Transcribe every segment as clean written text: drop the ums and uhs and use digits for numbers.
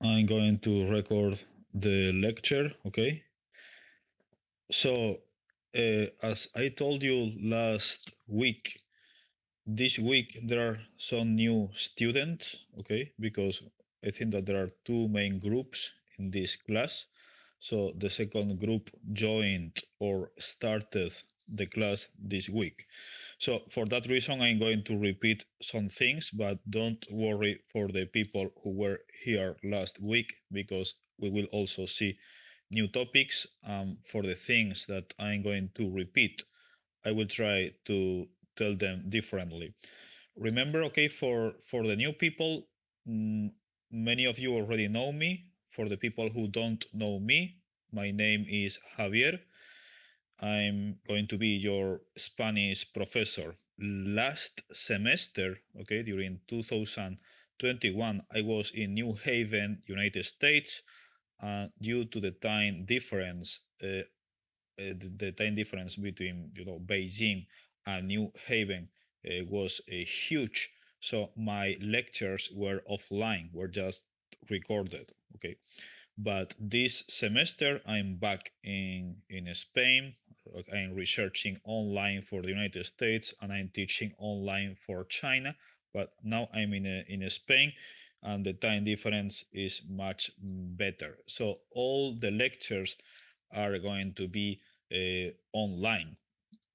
I'm going to record the lecture, okay? So, as I told you last week, this week there are some new students, okay? Because I think that there are two main groups in this class. So the second group joined or started the class this week. So for that reason, I'm going to repeat some things, but don't worry for the people who were here last week because we will also see new topics. For the things that I'm going to repeat, I will try to tell them differently. Remember, okay, for the new people, mm, many of you already know me. For the people who don't know me, my name is Javier. I'm going to be your Spanish professor. Last semester, okay, during 2021, I was in New Haven, United States, due to the time difference, the time difference between Beijing and New Haven was huge. So my lectures were offline, were just recorded. Okay, but this semester I'm back in Spain. I'm researching online for the United States and I'm teaching online for China. But now I'm in Spain and the time difference is much better. So all the lectures are going to be online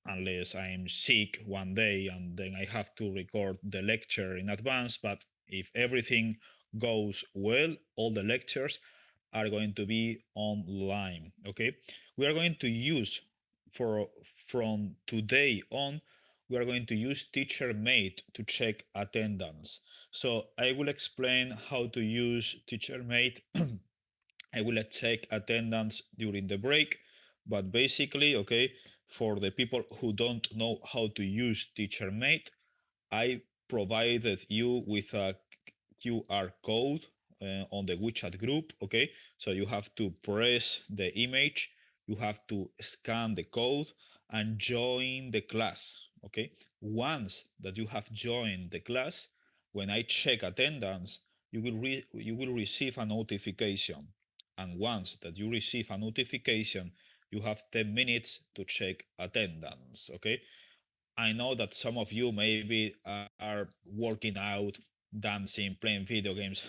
unless I'm sick one day and then I have to record the lecture in advance. But if everything goes well, all the lectures are going to be online. Okay, we are going to use for from today on. We are going to use TeacherMate to check attendance. So I will explain how to use TeacherMate. I will check attendance during the break, but basically, okay, for the people who don't know how to use TeacherMate, I provided you with a QR code on the WeChat group, okay? So you have to press the image, you have to scan the code and join the class, okay? Once that you have joined the class, when I check attendance, you will receive a notification. And once that you receive a notification, you have 10 minutes to check attendance, okay? I know that some of you maybe are working out, dancing, playing video games.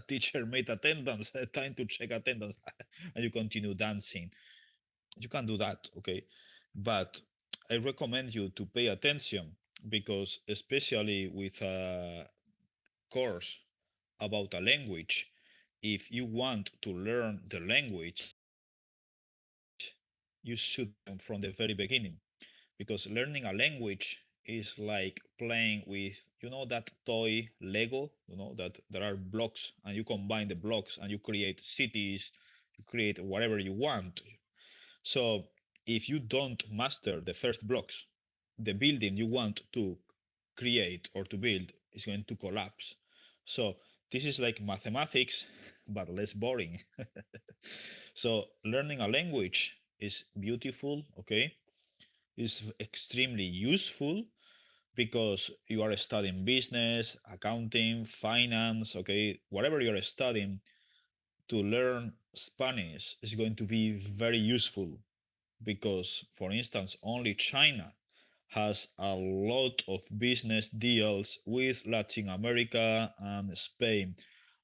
Teacher made attendance, time to check attendance, and you continue dancing. You can do that, okay? But I recommend you to pay attention because, especially with a course about a language, if you want to learn the language, you should from the very beginning because learning a language is like playing with that toy Lego, that there are blocks and you combine the blocks and you create cities, you create whatever you want. So if you don't master the first blocks, the building you want to create or to build is going to collapse. So this is like mathematics but less boring. So learning a language is beautiful, okay, is extremely useful because you are studying business, accounting, finance, okay, whatever you're studying, to learn Spanish is going to be very useful because, for instance, only China has a lot of business deals with Latin America and Spain.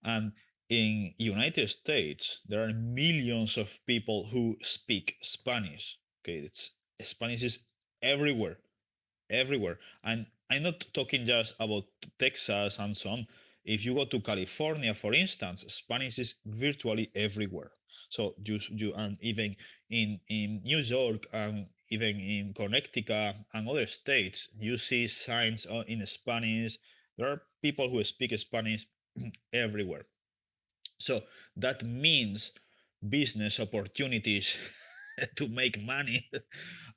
And in United States, there are millions of people who speak Spanish. Okay, it's Spanish is everywhere, everywhere. And I'm not talking just about Texas and so on. If you go to California, for instance, Spanish is virtually everywhere. So you and even in New York and even in Connecticut and other states, you see signs in Spanish. There are people who speak Spanish everywhere. So that means business opportunities to make money.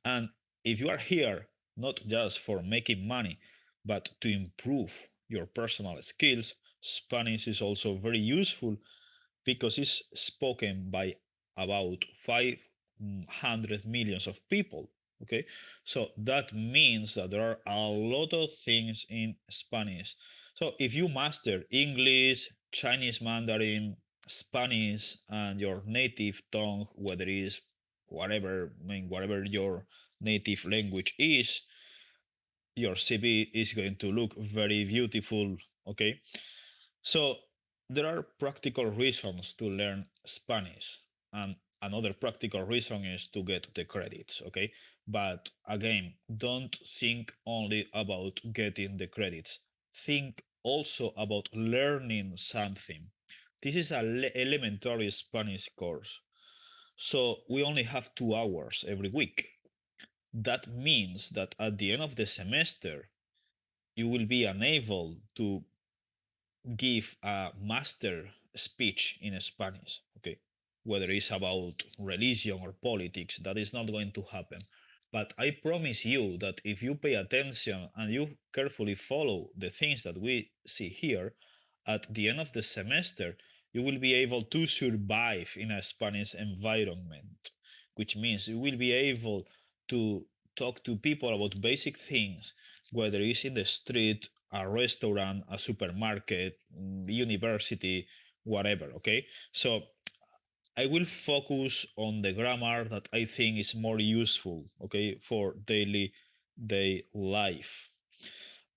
And if you are here, not just for making money, but to improve your personal skills, Spanish is also very useful because it's spoken by about 500 millions of people. Okay, so that means that there are a lot of things in Spanish. So if you master English, Chinese Mandarin, Spanish and your native tongue, whether it is whatever, I mean, whatever your native language is, your CV is going to look very beautiful. Okay, so there are practical reasons to learn Spanish, and another practical reason is to get the credits. Okay, but again, don't think only about getting the credits. Think also about learning something. This is an elementary Spanish course, so we only have 2 hours every week. That means that at the end of the semester, you will be unable to give a master speech in Spanish, okay? Whether it's about religion or politics, that is not going to happen. But I promise you that if you pay attention and you carefully follow the things that we see here, at the end of the semester, you will be able to survive in a Spanish environment, which means you will be able to talk to people about basic things, whether it's in the street, a restaurant, a supermarket, university, whatever. Okay, so I will focus on the grammar that I think is more useful, okay, for daily day life.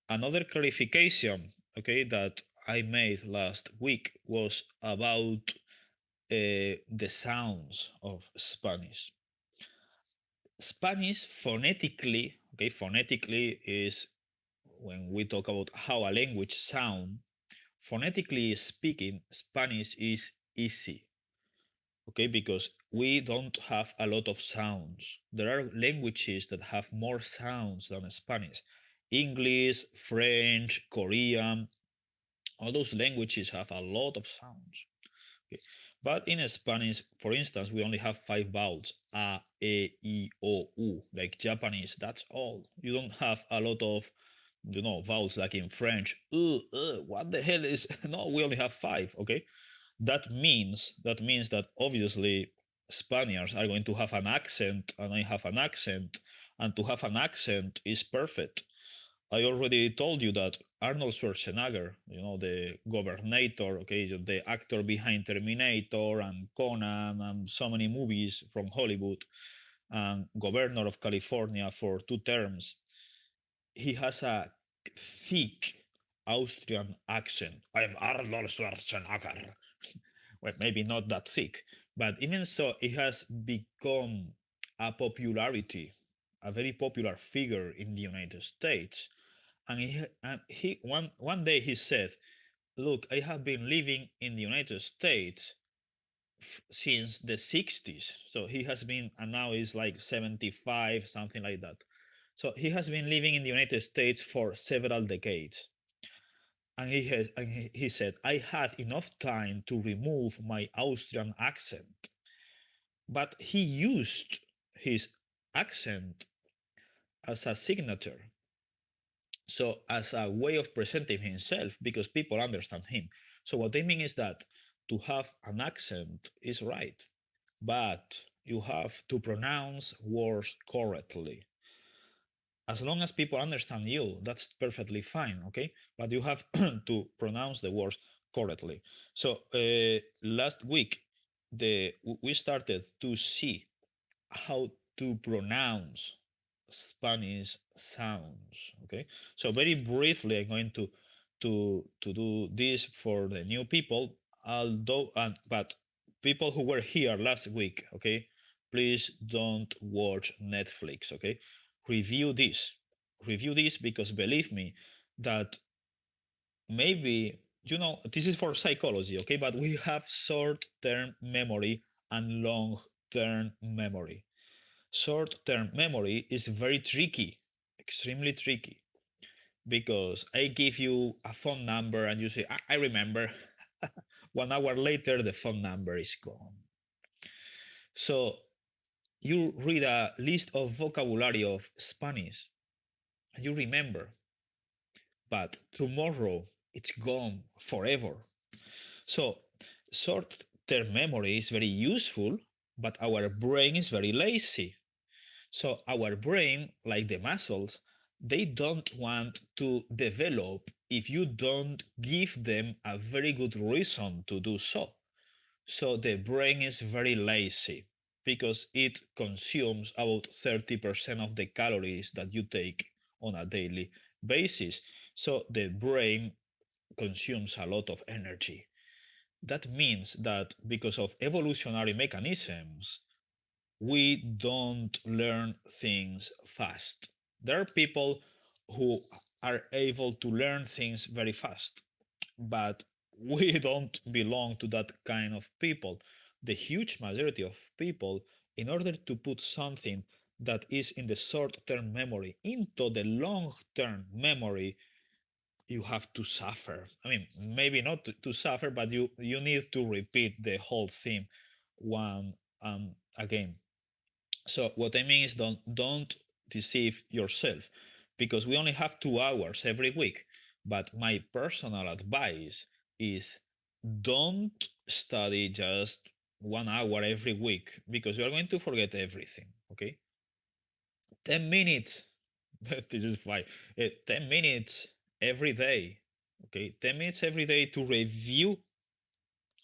Another clarification, okay, that I made last week was about the sounds of Spanish. Spanish phonetically, okay, phonetically is when we talk about how a language sound. Phonetically speaking, Spanish is easy, okay, because we don't have a lot of sounds. There are languages that have more sounds than Spanish. English, French, Korean, all those languages have a lot of sounds. Okay. But in Spanish, for instance, we only have 5 vowels: a, e, I, o, u. Like Japanese, that's all. You don't have a lot of, vowels like in French. What the hell is? No, we only have five. Okay, that means that obviously Spaniards are going to have an accent, and I have an accent, and to have an accent is perfect. I already told you that Arnold Schwarzenegger, the Governator, okay, the actor behind Terminator and Conan and so many movies from Hollywood, and Governor of California for 2 terms, he has a thick Austrian accent. I'm Arnold Schwarzenegger. Well, maybe not that thick, but even so, it has become a popularity, a very popular figure in the United States. And he one day he said, "Look, I have been living in the United States since the 60s." So he has been, and now he's like 75, something like that. So he has been living in the United States for several decades. And he said, "I had enough time to remove my Austrian accent." But he used his accent as a signature, so as a way of presenting himself, because people understand him. So what I mean is that to have an accent is right, but you have to pronounce words correctly. As long as people understand you, that's perfectly fine, okay? But you have to pronounce the words correctly. So last week, we started to see how to pronounce Spanish sounds. Okay, so very briefly, I'm going to do this for the new people. Although, but people who were here last week, okay, please don't watch Netflix. Okay, review this, review this, because believe me, that maybe this is for psychology. Okay, but we have short-term memory and long-term memory. Short-term memory is very tricky, extremely tricky, because I give you a phone number and you say, I remember. 1 hour later, the phone number is gone. So you read a list of vocabulary of Spanish and you remember, but tomorrow it's gone forever. So short-term memory is very useful, but our brain is very lazy. So our brain, like the muscles, they don't want to develop if you don't give them a very good reason to do so. So the brain is very lazy because it consumes about 30% of the calories that you take on a daily basis. So the brain consumes a lot of energy. That means that because of evolutionary mechanisms, we don't learn things fast. There are people who are able to learn things very fast, but we don't belong to that kind of people. The huge majority of people, in order to put something that is in the short term memory into the long term memory, you have to suffer. I mean, maybe not to suffer, but you need to repeat the whole thing one again. So what I mean is don't deceive yourself, because we only have 2 hours every week. But my personal advice is don't study just 1 hour every week, because you are going to forget everything. Okay, 10 minutes. This is fine. 10 minutes every day. Okay, 10 minutes every day to review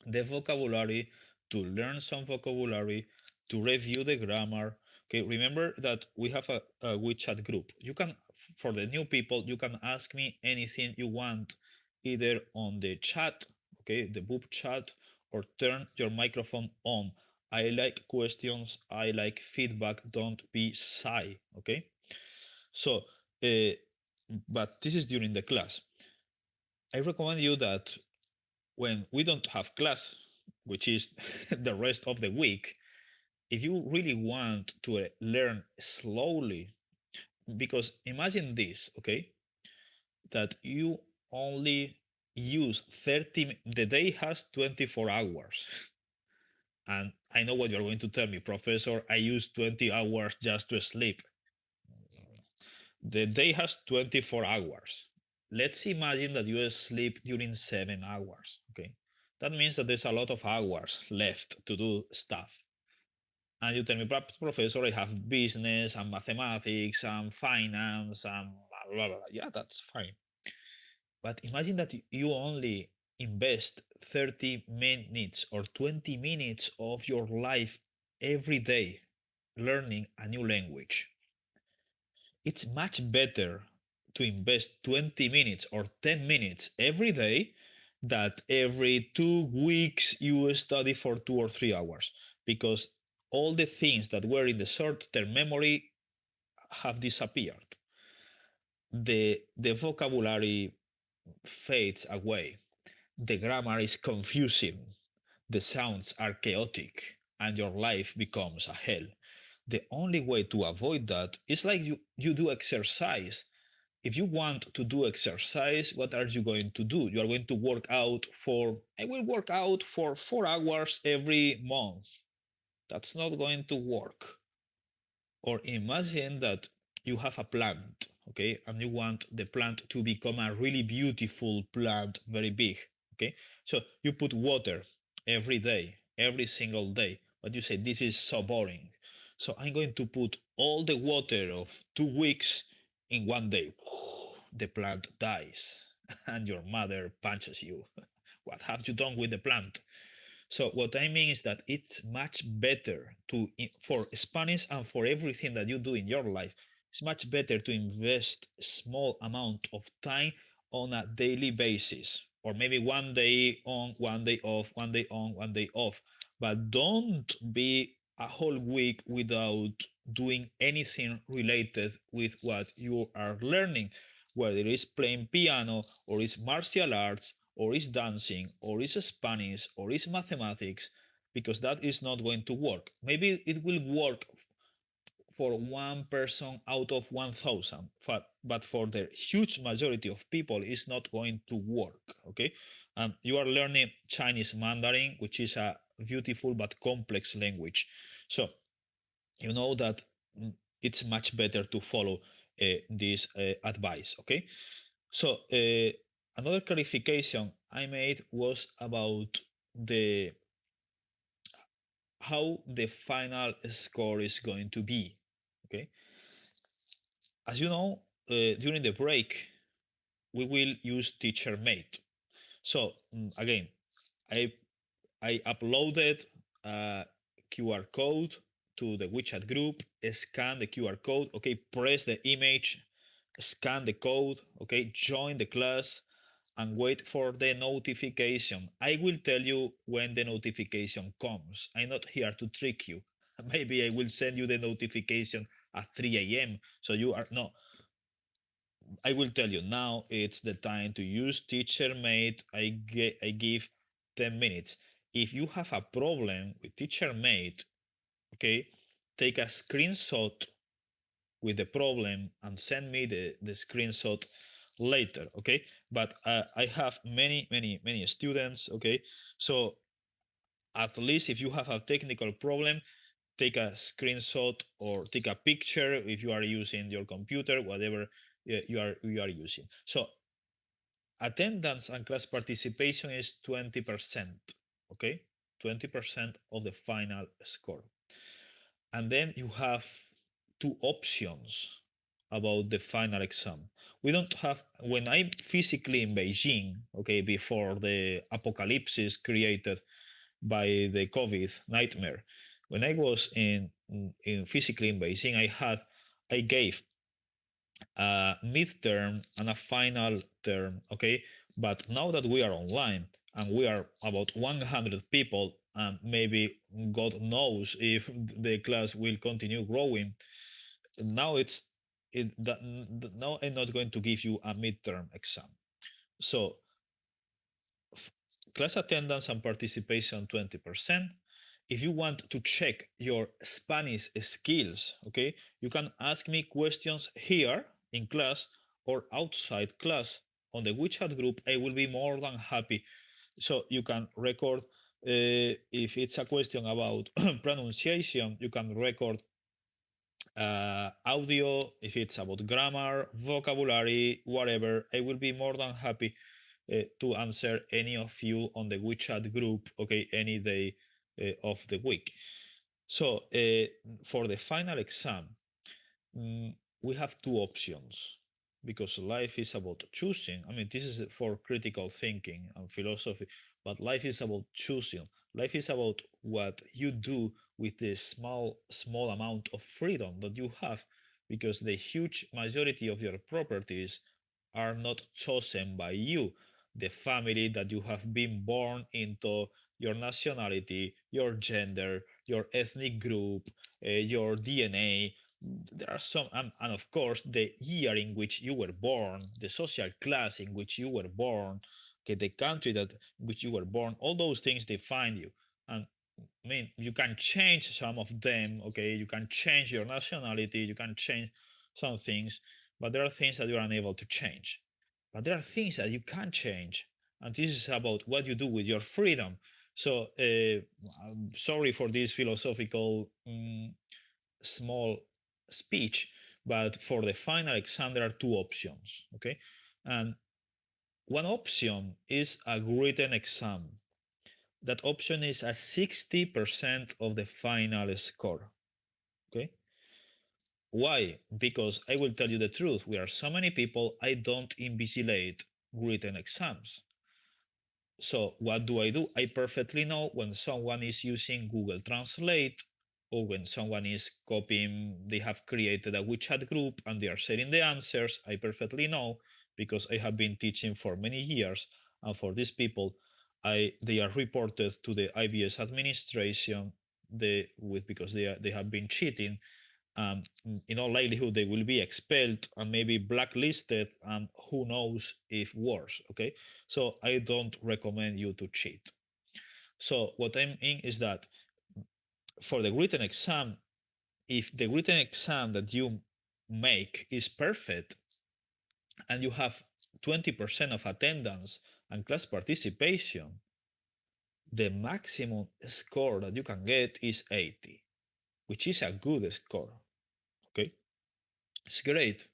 the vocabulary, to learn some vocabulary, to review the grammar. Okay, remember that we have a WeChat group. You can, for the new people, you can ask me anything you want, either on the chat, okay, the book chat, or turn your microphone on. I like questions, I like feedback. Don't be shy, okay? So, uh, but this is during the class. I recommend you that when we don't have class, which is the rest of the week, if you really want to learn slowly, because imagine this, okay, that you only use 30, the day has 24 hours. And I know what you're going to tell me, Professor, I use 20 hours just to sleep. The day has 24 hours. Let's imagine that you sleep during 7 hours. Okay. That means that there's a lot of hours left to do stuff. And you tell me, Professor, I have business and mathematics and finance and blah, blah, blah. Yeah, that's fine. But imagine that you only invest 30 minutes or 20 minutes of your life every day learning a new language. It's much better to invest 20 minutes or 10 minutes every day that every 2 weeks you study for 2 or 3 hours, because all the things that were in the short-term memory have disappeared. The vocabulary fades away, the grammar is confusing, the sounds are chaotic, and your life becomes a hell. The only way to avoid that is like you do exercise. If you want to do exercise, what are you going to do? You are going to work out for, I will work out for 4 hours every month. That's not going to work. Or imagine that you have a plant, okay, and you want the plant to become a really beautiful plant, very big, okay? So you put water every day, every single day, but you say, this is so boring. So I'm going to put all the water of 2 weeks in one day. The plant dies, and your mother punches you. What have you done with the plant? So what I mean is that it's much better to, for Spanish and for everything that you do in your life, it's much better to invest small amount of time on a daily basis, or maybe one day on, one day off, one day on, one day off. But don't be a whole week without doing anything related with what you are learning, whether it's playing piano or it's martial arts or it's dancing or it's Spanish or it's mathematics, because that is not going to work. Maybe it will work for one person out of 1,000, but for the huge majority of people, it's not going to work. Okay, and you are learning Chinese Mandarin, which is a beautiful but complex language. So you know that it's much better to follow this advice. Okay, so another clarification I made was about the how the final score is going to be. Okay, as you know, during the break we will use teacher mate. So again, I I uploaded a QR code to the WeChat group, scan the QR code, okay, press the image, scan the code, okay, join the class, and wait for the notification. I will tell you when the notification comes. I'm not here to trick you. Maybe I will send you the notification at 3 a.m. So you are no. I will tell you now. It's the time to use TeacherMate. I give 10 minutes. If you have a problem with TeacherMate, okay, take a screenshot with the problem and send me the screenshot later, okay. But I have many students, okay. So at least if you have a technical problem, take a screenshot or take a picture if you are using your computer, whatever you are using. So attendance and class participation is 20%, okay, 20% of the final score. And then you have two options about the final exam. We don't have, when I'm physically in Beijing, okay, before the apocalypse created by the COVID nightmare, when I was in physically in Beijing, I gave a midterm and a final term, okay. But now that we are online and we are about 100 people, and maybe God knows if the class will continue growing, now now I'm not going to give you a midterm exam. So class attendance and participation 20%. If you want to check your Spanish skills, okay, you can ask me questions here in class or outside class on the WeChat group. I will be more than happy. So you can record, if it's a question about pronunciation, you can record audio. If it's about grammar, vocabulary, whatever, I will be more than happy to answer any of you on the WeChat group, okay, any day of the week. So for the final exam, we have two options, because life is about choosing. I mean, this is for critical thinking and philosophy, but life is about choosing. Life is about what you do with the small amount of freedom that you have, because the huge majority of your properties are not chosen by you. The family that you have been born into, your nationality, your gender, your ethnic group, your DNA. There are some, and of course, the year in which you were born, the social class in which you were born, okay, the country that in which you were born. All those things define you. And I mean, you can change some of them, okay. You can change your nationality, you can change some things, but there are things that you are unable to change. But there are things that you can change, and this is about what you do with your freedom. So, I'm sorry for this philosophical small speech, but for the final exam, there are two options, okay? And one option is a written exam. That option is a 60% of the final score, okay? Why? Because I will tell you the truth. We are so many people, I don't invigilate written exams. So what do? I perfectly know when someone is using Google Translate, or when someone is copying, they have created a WeChat group and they are sharing the answers. I perfectly know, because I have been teaching for many years, and for these people, they are reported to the IBS administration, because they have been cheating. In all likelihood, they will be expelled and maybe blacklisted, and who knows if worse, okay. So I don't recommend you to cheat. So what I mean is that for the written exam, if the written exam that you make is perfect and you have 20% of attendance and class participation, the maximum score that you can get is 80, which is a good score, okay. It's great.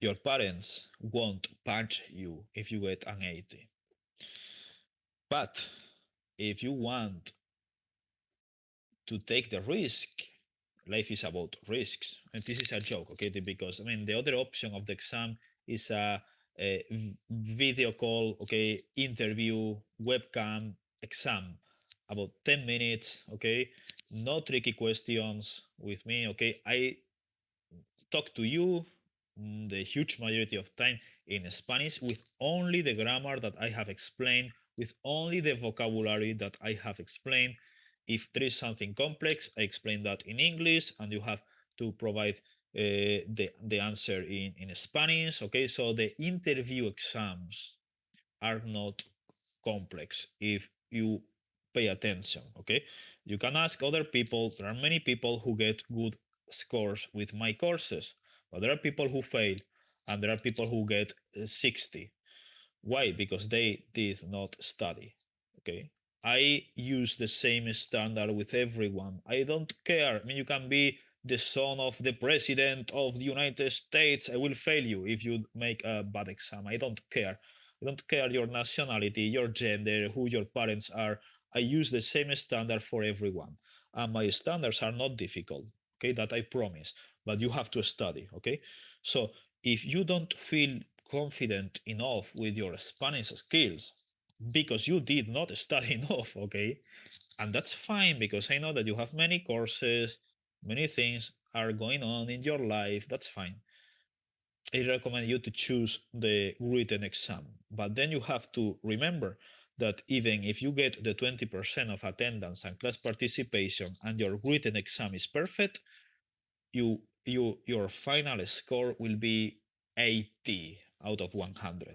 Your parents won't punch you if you get an 80. But if you want to take the risk, life is about risks. And this is a joke, okay? Because I mean, the other option of the exam is a video call, okay, interview, webcam exam. about 10 minutes, okay? No tricky questions with me, okay? I talk to you the huge majority of time in Spanish with only the grammar that I have explained, with only the vocabulary that I have explained. If there is something complex, I explain that in English, and you have to provide the answer in Spanish. Okay, so the interview exams are not complex if you pay attention. Okay, you can ask other people. There are many people who get good scores with my courses, but there are people who fail, and there are people who get 60. Why? Because they did not study. Okay. I use the same standard with everyone. I don't care. I mean, you can be the son of the president of the United States. I will fail you if you make a bad exam. I don't care. I don't care your nationality, your gender, who your parents are. I use the same standard for everyone. And my standards are not difficult. Okay, that I promise. But you have to study. Okay. So if you don't feel confident enough with your Spanish skills because you did not study enough, okay? And that's fine because I know that you have many courses, many things are going on in your life. That's fine. I recommend you to choose the written exam. But then you have to remember that even if you get the 20% of attendance and class participation and your written exam is perfect, your final score will be 80 out of 100.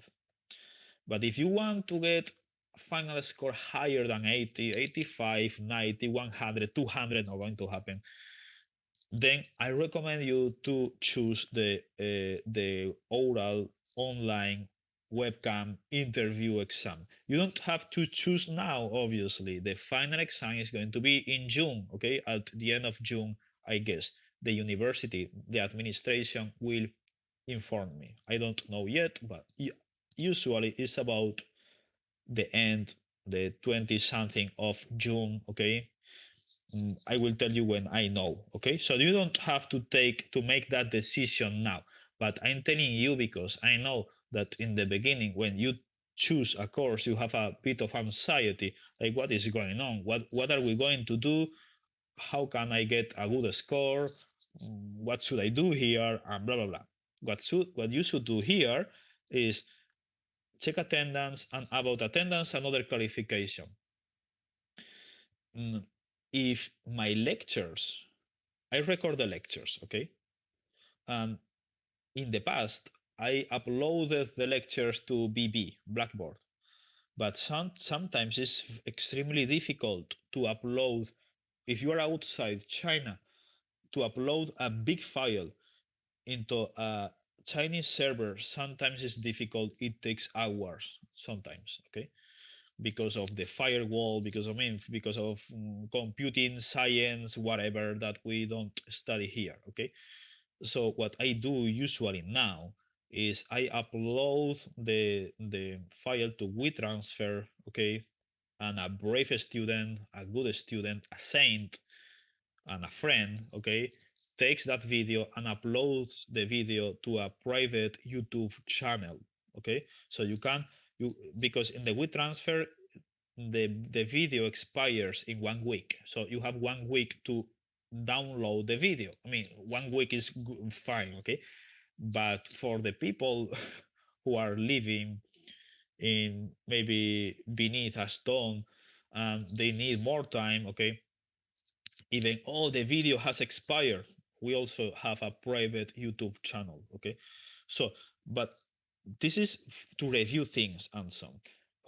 But if you want to get final score higher than 80, 85, 90, 100, 200, not going to happen, then I recommend you to choose the oral online webcam interview exam. You don't have to choose now, obviously. The final exam is going to be in June, okay? At the end of June, I guess. The university, the administration will inform me. I don't know yet, but usually it's about the end, the 20 something of June, okay? I will tell you when I know, okay? So you don't have to make that decision now, but I'm telling you because I know that in the beginning when you choose a course you have a bit of anxiety, like what is going on? What are we going to do? How can I get a good score? What should I do here? And blah blah blah. What you should do here is check attendance, and about attendance another clarification. Mm, if my lectures, I record the lectures, okay, and in the past I uploaded the lectures to Blackboard, but sometimes it's extremely difficult to upload if you are outside China to upload a big file into a Chinese server. Sometimes it's difficult. It takes hours sometimes, okay, because of the firewall, because of computing science, whatever that we don't study here, okay. So what I do usually now is I upload the file to WeTransfer, okay, and a brave student, a good student, a saint, and a friend, okay, takes that video and uploads the video to a private YouTube channel, okay. So you can, you because in the WeTransfer the video expires in 1 week, so you have 1 week to download the video. I mean, 1 week is fine, okay, but for the people who are living in maybe beneath a stone and they need more time, okay, even the video has expired, we also have a private YouTube channel, okay. So but this is to review things and so on.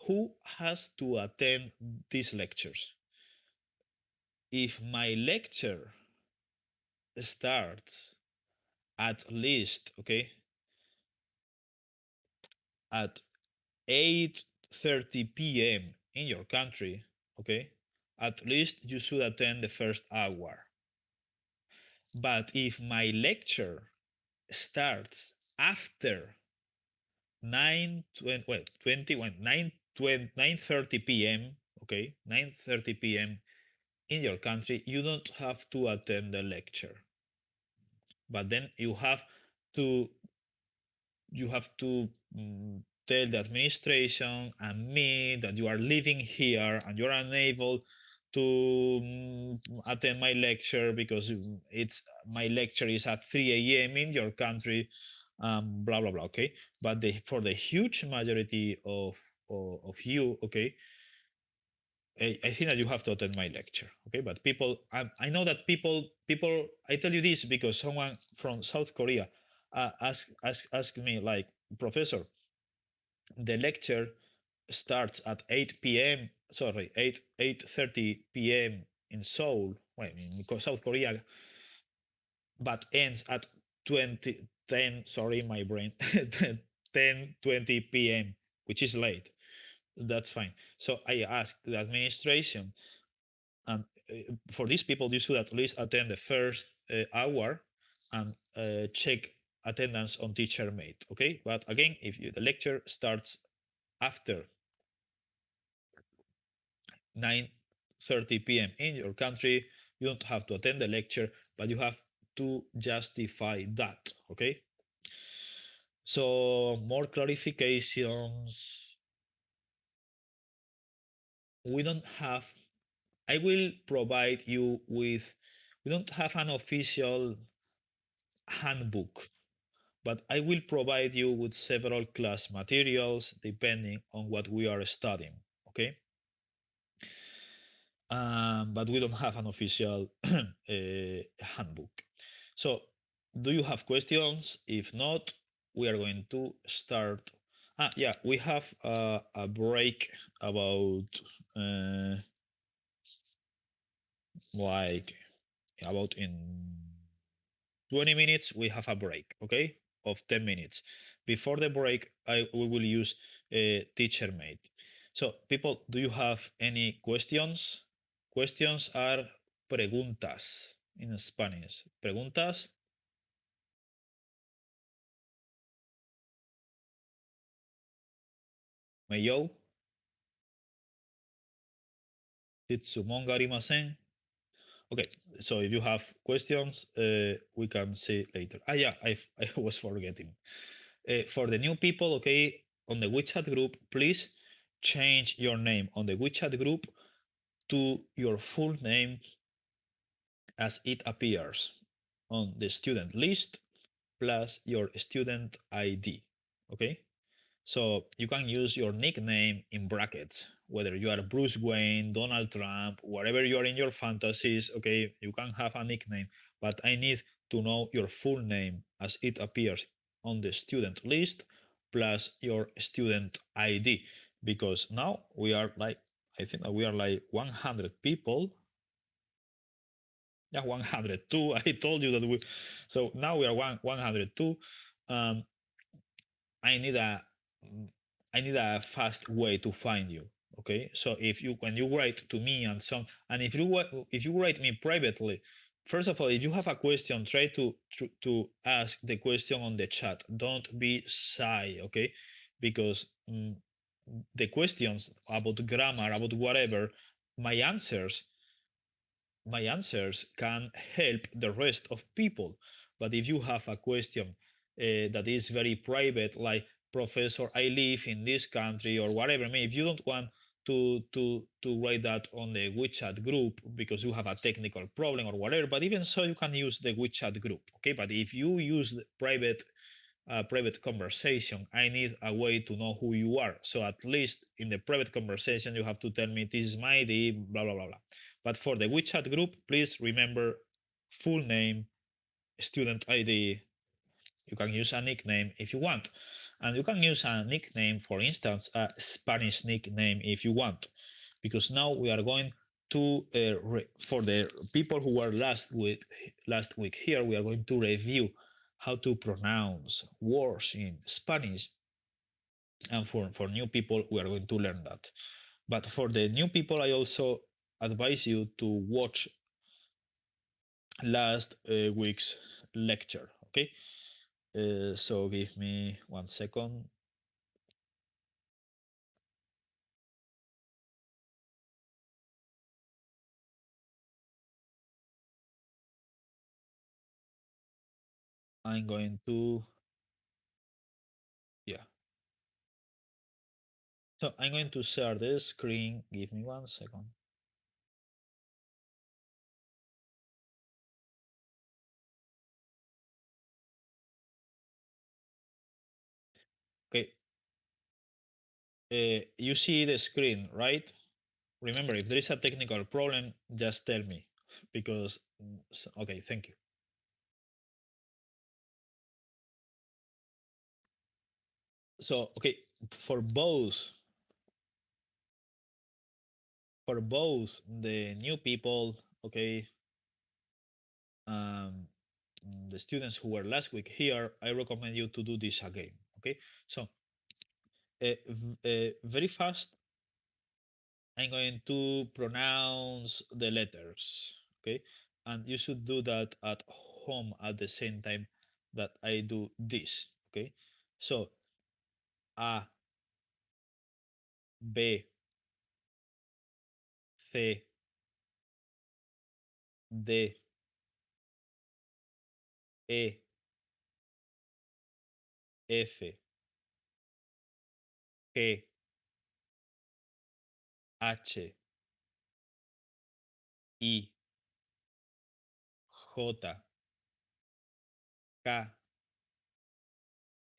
Who has to attend these lectures? If my lecture starts at least, okay, at 8:30 p.m. in your country, okay, at least you should attend the first hour. But if my lecture starts after 9 20, well 21 9 20, 9:30 p.m., okay, 9:30 p.m. in your country, you don't have to attend the lecture. But then to you have to tell the administration and me that you are living here and you're unable to attend my lecture because it's my lecture is at 3 a.m. in your country, blah blah blah. Okay, but for the huge majority of you, okay, I think that you have to attend my lecture. Okay, but people, I know that people. I tell you this because someone from South Korea asked me like, professor, the lecture starts at 8 p.m. Sorry, 8:30 p.m. in Seoul, well, in South Korea, but ends at 20:10. Sorry, my brain, 10:20 p.m., which is late. That's fine. So I asked the administration, and for these people, you should at least attend the first hour and check attendance on teacher mate. Okay, but again, if the lecture starts after 9:30 p.m. in your country, you don't have to attend the lecture, but you have to justify that. Okay. So more clarifications. We don't have. I will provide you with. We don't have an official handbook, but I will provide you with several class materials depending on what we are studying. Okay. But we don't have an official handbook. So, do you have questions? If not, we are going to start. Yeah, we have a break about uh, like about in 20 minutes. We have a break, okay, of 10 minutes. Before the break, we will use teacher mate. So, people, do you have any questions? Questions are preguntas in Spanish. Preguntas. Meyo. Titsumon garimasen. Okay, so if you have questions, we can see later. Yeah, I was forgetting. For the new people, okay, on the WeChat group, please change your name on the WeChat group to your full name as it appears on the student list plus your student ID. Okay, so you can use your nickname in brackets, whether you are Bruce Wayne, Donald Trump, wherever you are in your fantasies. Okay, you can have a nickname, but I need to know your full name as it appears on the student list plus your student ID, because now we are like, I think that we are like 100 people. Yeah, 102. I told you that we. So now we are 102. Um, I need a I need a fast way to find you. Okay, so if you when you write to me and if you write me privately, first of all, if you have a question, try to ask the question on the chat. Don't be shy, okay? Because the questions about grammar, about whatever, my answers my answers can help the rest of people. But if you have a question that is very private, like, professor, I live in this country or whatever, I mean, if you don't want to write that on the WeChat group because you have a technical problem or whatever, but even so, you can use the WeChat group. Okay, but if you use the private conversation, I need a way to know who you are. So at least in the private conversation, you have to tell me this is my ID, blah blah blah blah. But for the WeChat group, please remember full name, student ID. You can use a nickname if you want, and you can use a nickname, for instance, a Spanish nickname if you want, because now we are going to for the people who were last week here, we are going to review how to pronounce words in Spanish, and for new people we are going to learn that. But for the new people, I also advise you to watch last week's lecture. Okay, so give me 1 second. I'm going to, yeah, so I'm going to share the screen. Give me 1 second. Okay, you see the screen, right? Remember, if there is a technical problem, just tell me because, okay, thank you. So, okay, for both for both the new people, okay, um, the students who were last week here, I recommend you to do this again. Okay, so very fast, I'm going to pronounce the letters. Okay, and you should do that at home at the same time that I do this. Okay, so A, B, C, D, E, F, G, H, I, J, K,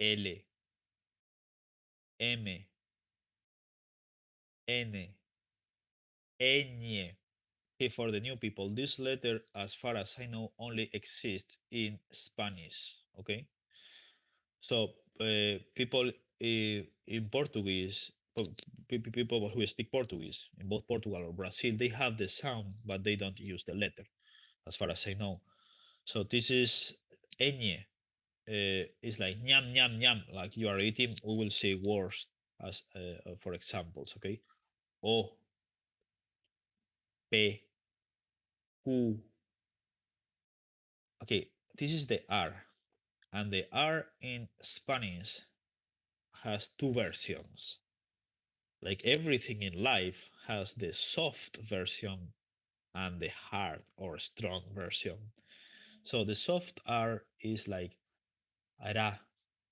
L, M, N, Ñ. Okay, for the new people, this letter, as far as I know, only exists in Spanish. Okay, so people in Portuguese, people who speak Portuguese in both Portugal or Brazil, they have the sound, but they don't use the letter, as far as I know. So this is ñ. It's like ñam ñam ñam, like you are eating. We will say words as for examples. Okay, O, P, Q. Okay, this is the R, and the R in Spanish has two versions. Like everything in life has the soft version and the hard or strong version. So the soft R is like ara.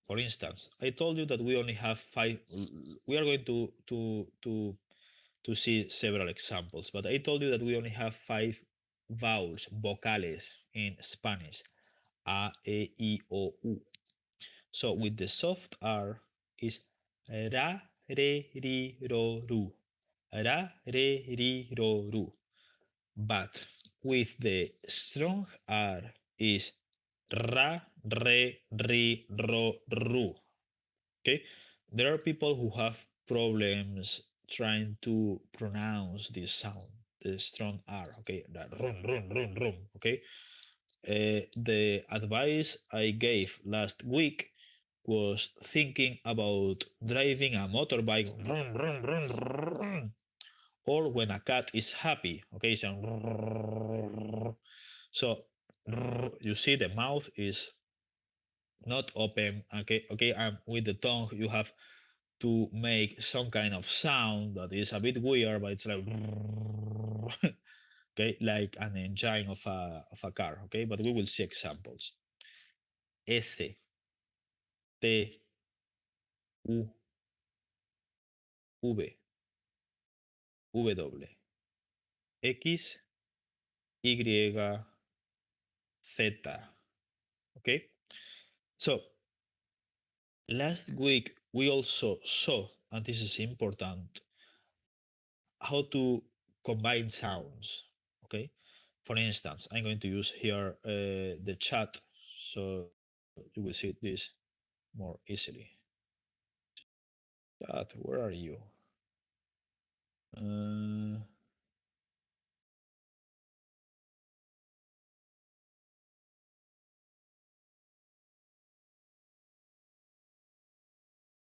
For instance, I told you that we only have five. We are going to see several examples, but I told you that we only have five vowels, vocales in Spanish: a, e, I, o, u. So with the soft R is ra, re, ri, ro, ru. Ra, re, ri, ro, ru. But with the strong R is ra, re, ri, ro, ru. Okay, there are people who have problems trying to pronounce this sound, the strong R. Okay, that run, run, run, run. Okay, the advice I gave last week was thinking about driving a motorbike, run, run, run, run, or when a cat is happy. Okay, so you see the mouth is not open. Okay, okay, and with the tongue you have to make some kind of sound that is a bit weird, but it's like okay, like an engine of a car. Okay, but we will see examples. S, T, U, V, W, X, Y, Z. Okay, so last week we also saw, and this is important, how to combine sounds. Okay, for instance, I'm going to use here the chat so you will see this more easily. Chat, where are you? uh,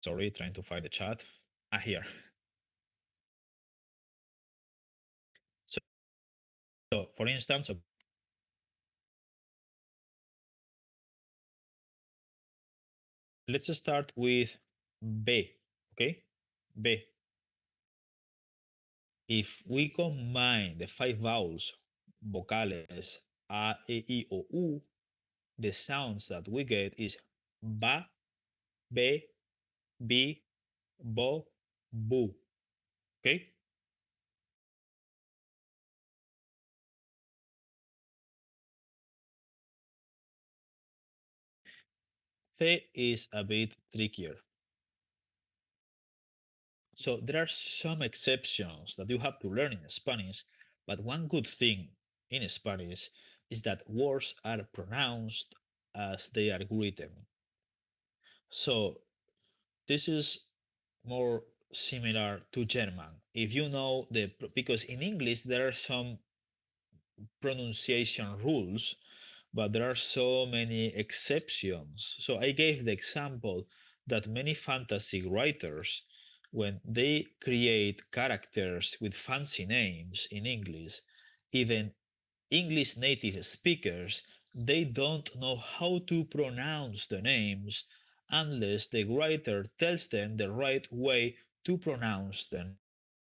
Sorry, trying to find the chat. Here. So, so for instance, let's start with B. Okay, B. If we combine the five vowels, vocales, a, e, I, o, u, the sounds that we get is ba, be, bi, bo, bu. Okay? C is a bit trickier. So there are some exceptions that you have to learn in Spanish, but one good thing in Spanish is that words are pronounced as they are written. So this is more similar to German. If you know because in English there are some pronunciation rules, but there are so many exceptions. So I gave the example that many fantasy writers, when they create characters with fancy names in English, even English native speakers, they don't know how to pronounce the names unless the writer tells them the right way to pronounce the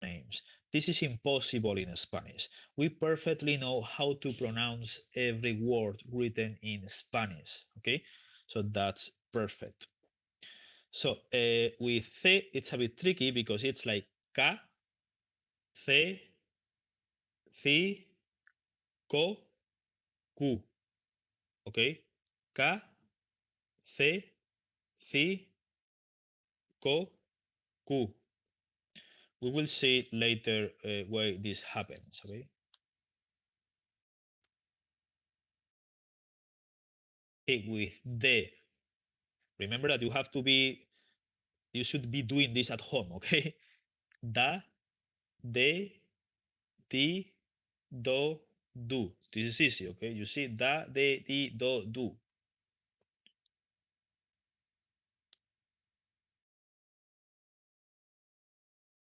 names. This is impossible in Spanish. We perfectly know how to pronounce every word written in Spanish. Okay, so that's perfect. So with C, it's a bit tricky because it's like K, C, C, Co, Q. Okay, K, C, C, Co, Q. We will see later why this happens. Okay, with D, remember that you should be doing this at home. Okay, da, de, di, do, do. This is easy. Okay, you see da, de, di, do, do.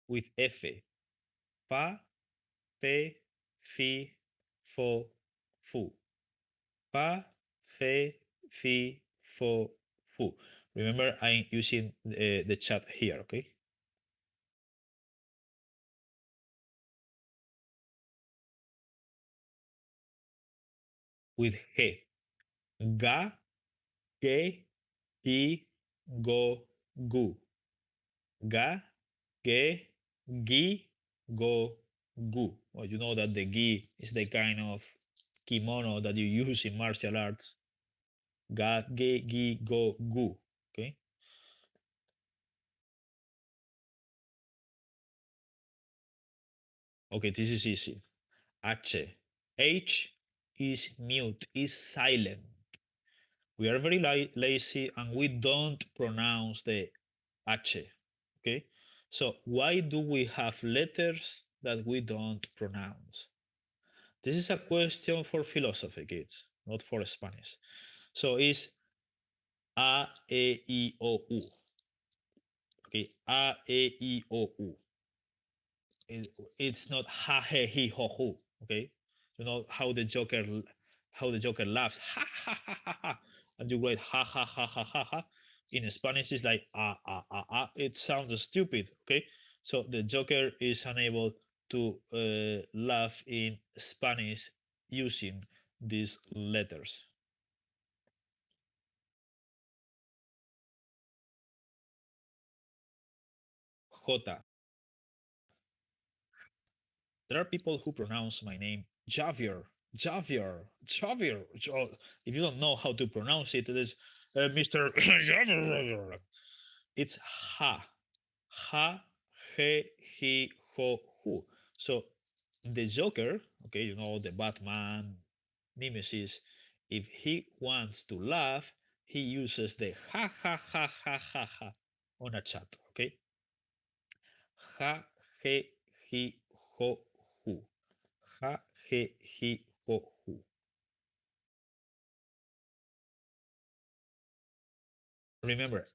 With F, fa, fe, fi, fo, fu. Pa, fe, fi, fo, fu. Remember, I'm using the chat here, okay? With G. Ga, ge, gi, go, gu. Ga, ge, gi, go, gu. Well, you know that the gi is the kind of kimono that you use in martial arts. Ga, ge, gi, go, gu. Okay? Okay, this is easy. H. H is mute, is silent. We are very lazy and we don't pronounce the H. Okay? So why do we have letters that we don't pronounce? This is a question for philosophy, kids, not for Spanish. So it's A, E, I, O, U. Okay, A, E, I, O, U. It's not ha he he ho hu. Okay, you know how the Joker laughs ha ha ha ha ha, and you write ha ha ha ha ha ha. In Spanish, it's like ah ah ah ah. It sounds stupid. Okay, so the Joker is unable to laugh in Spanish using these letters. J. There are people who pronounce my name Javier, Javier, Javier. If you don't know how to pronounce it, it is Mr. Javier. It's ha, ha, he, he, ho, who. So the Joker, okay, you know, the Batman, Nemesis, if he wants to laugh, he uses the ha ha ha ha ha ha on a chat, okay? Ha, he, ho, who. Ha, he, ho, who. Remember,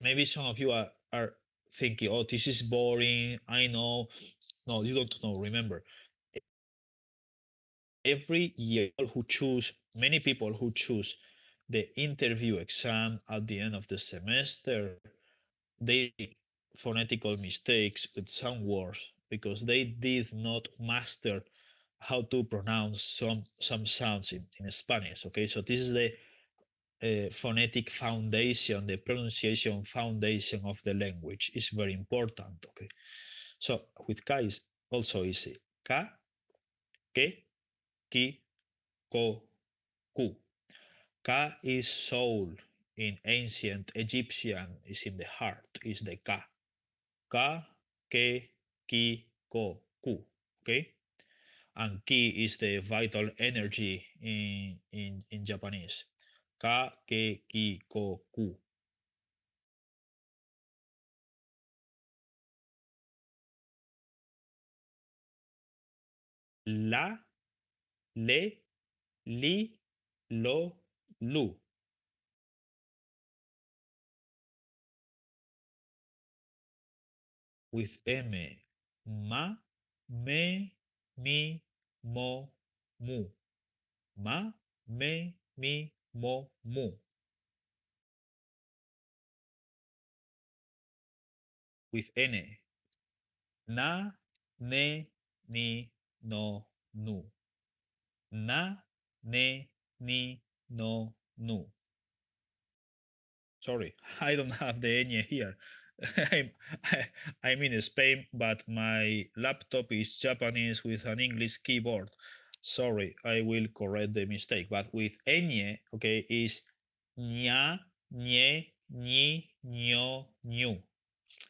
maybe some of you are thinking, oh, this is boring. I know. No, you don't know. Remember, every year who choose, many people who choose the interview exam at the end of the semester, they phonetical mistakes with some words because they did not master how to pronounce some sounds in Spanish. Okay, so this is the phonetic foundation, the pronunciation foundation of the language is very important. Okay, so with K is also easy. K, ke, ki, ko, ku. Ka is soul. In ancient Egyptian is in the heart, is the ka. Ka, ke, ki, ko, ku. Okay, and ki is the vital energy in Japanese. Ka, ke, ki, ko, ku. La, le, li, lo, lu. With M. Ma, me, mi, mo, mu. Ma, me, mi, mo, mu. With N. Na, ne, ni, no, nu. Na, ne, ni, no, nu. Sorry, I don't have the ñ here. I'm, I'm in Spain, but my laptop is Japanese with an English keyboard. Sorry, I will correct the mistake. But with ñ, okay, is ña, ñe, ñi, ño, ñu.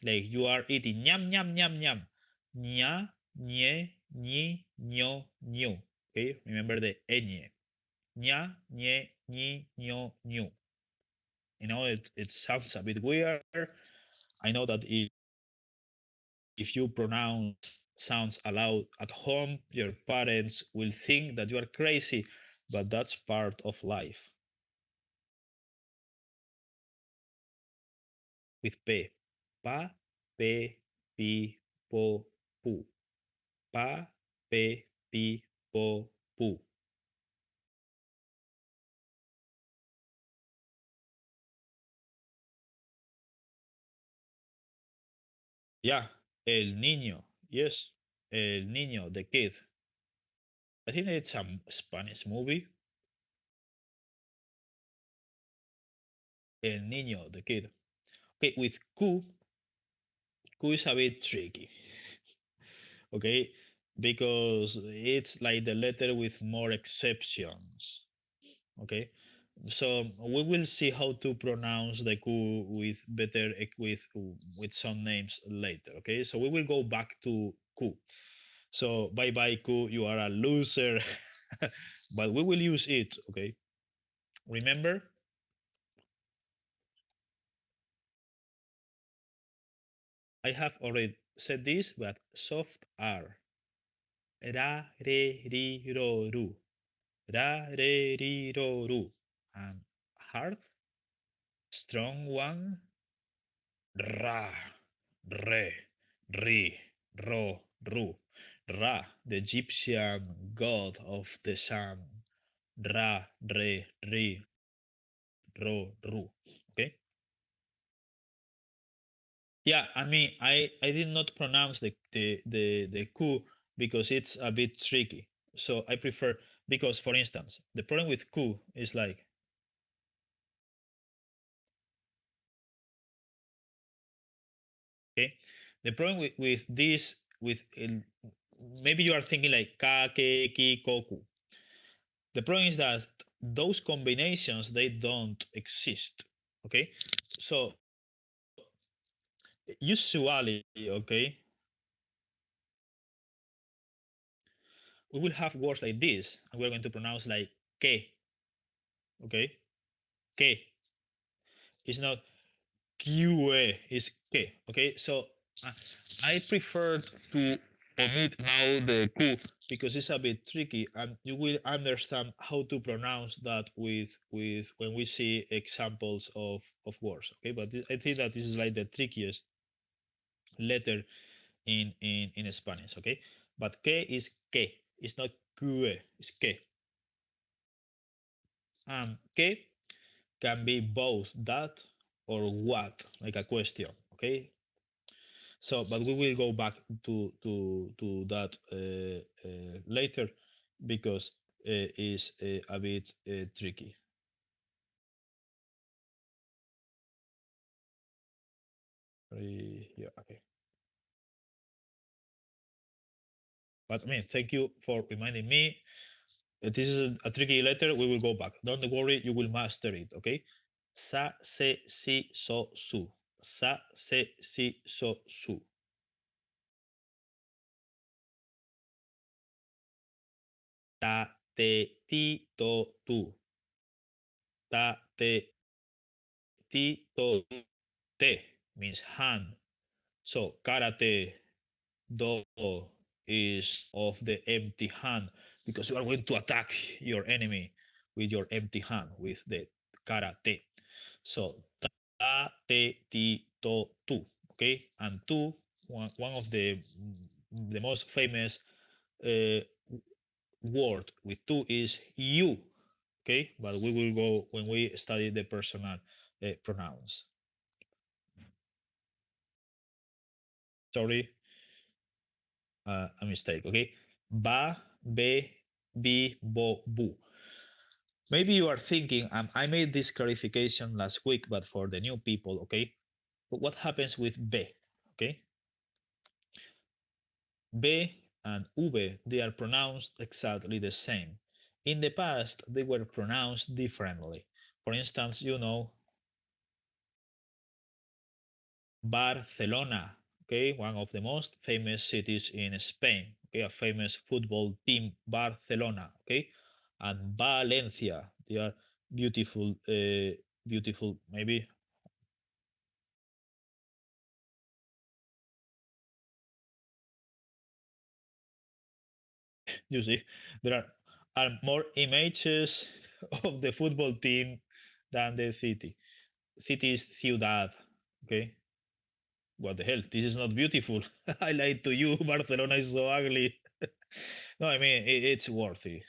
Like you are eating ñam, ñam, ñam, ñam. Ña, ñe, ñi, ño, ñu. Okay, remember the ñ. Ña, ñe, ñi, ño, ñu. It sounds a bit weird. I know that if you pronounce sounds aloud at home, your parents will think that you are crazy, but that's part of life. With P. Pa, pe, pi, po, pu. Pa, pe, pi, po, pu. Yeah, el niño. Yes, el niño, the kid. I think it's a Spanish movie. El niño, the kid. Okay, with Q, Q is a bit tricky. Okay, because it's like the letter with more exceptions. Okay, so we will see how to pronounce the Q with better with some names later. Okay, so we will go back to Q. So bye bye Q, you are a loser. But we will use it. Okay, remember, I have already said this, but soft R. Ra, re, ri, ro, ru. Ra, re, ri, ro, ru. And hard, strong one. Ra, re, ri, ro, ru. Ra, the Egyptian god of the sun. Ra, re, ri, ro, ru. Okay. Yeah, I mean, I did not pronounce the ku because it's a bit tricky. So I prefer, because for instance, the problem with ku is like, okay, the problem with this with maybe you are thinking like ka, ke, ki, koku. The problem is that those combinations, they don't exist. Okay, so usually, okay, we will have words like this, and we're going to pronounce like ke. Okay, ke. It's not QA, is K. Okay, so uh, I prefer to omit now the Q because it's a bit tricky, and you will understand how to pronounce that with when we see examples of words. Okay, but I think that this is like the trickiest letter in Spanish. Okay, but K is K. It's not QA. It's K. K can be both that or what, like a question. Okay, so but we will go back to that later because it's a bit tricky. Yeah, okay. But I mean, thank you for reminding me. This is a tricky letter. We will go back. Don't worry, you will master it. Okay. Sa, se, si, so, su. Sa, se, si, so, su. Ta, te, ti, to, tu. Ta, te, ti, to, te means hand. So karate do is of the empty hand because you are going to attack your enemy with your empty hand with the karate. So ta, te, ti, to, tu. Okay, and tu, one of the most famous uh, word with tu is you. Okay, but we will go when we study the personal pronouns. Sorry, a mistake. Okay, ba, be, bi, bo, bu. Maybe you are thinking, I made this clarification last week, but for the new people, okay? But what happens with be? Okay, be and ube, they are pronounced exactly the same. In the past, they were pronounced differently. For instance, Barcelona, okay, one of the most famous cities in Spain, okay, a famous football team, Barcelona, okay, and Valencia, they are beautiful, beautiful, maybe you see, there are more images of the football team than the city. City is ciudad, okay. What the hell? This is not beautiful. I lied to you. Barcelona is so ugly. No, I mean it's worthy.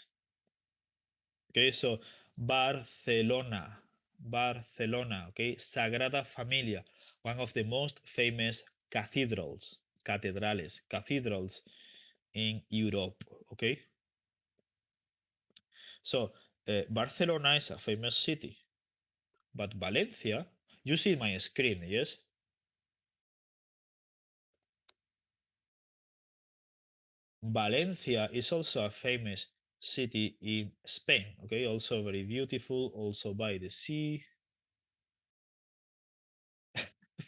Okay, so Barcelona, Barcelona, okay, Sagrada Familia, one of the most famous cathedrals, cathedrales, cathedrals in Europe. Okay, so Barcelona is a famous city, but Valencia, you see my screen, yes? Valencia is also a famous city in Spain. Okay, also very beautiful, also by the sea.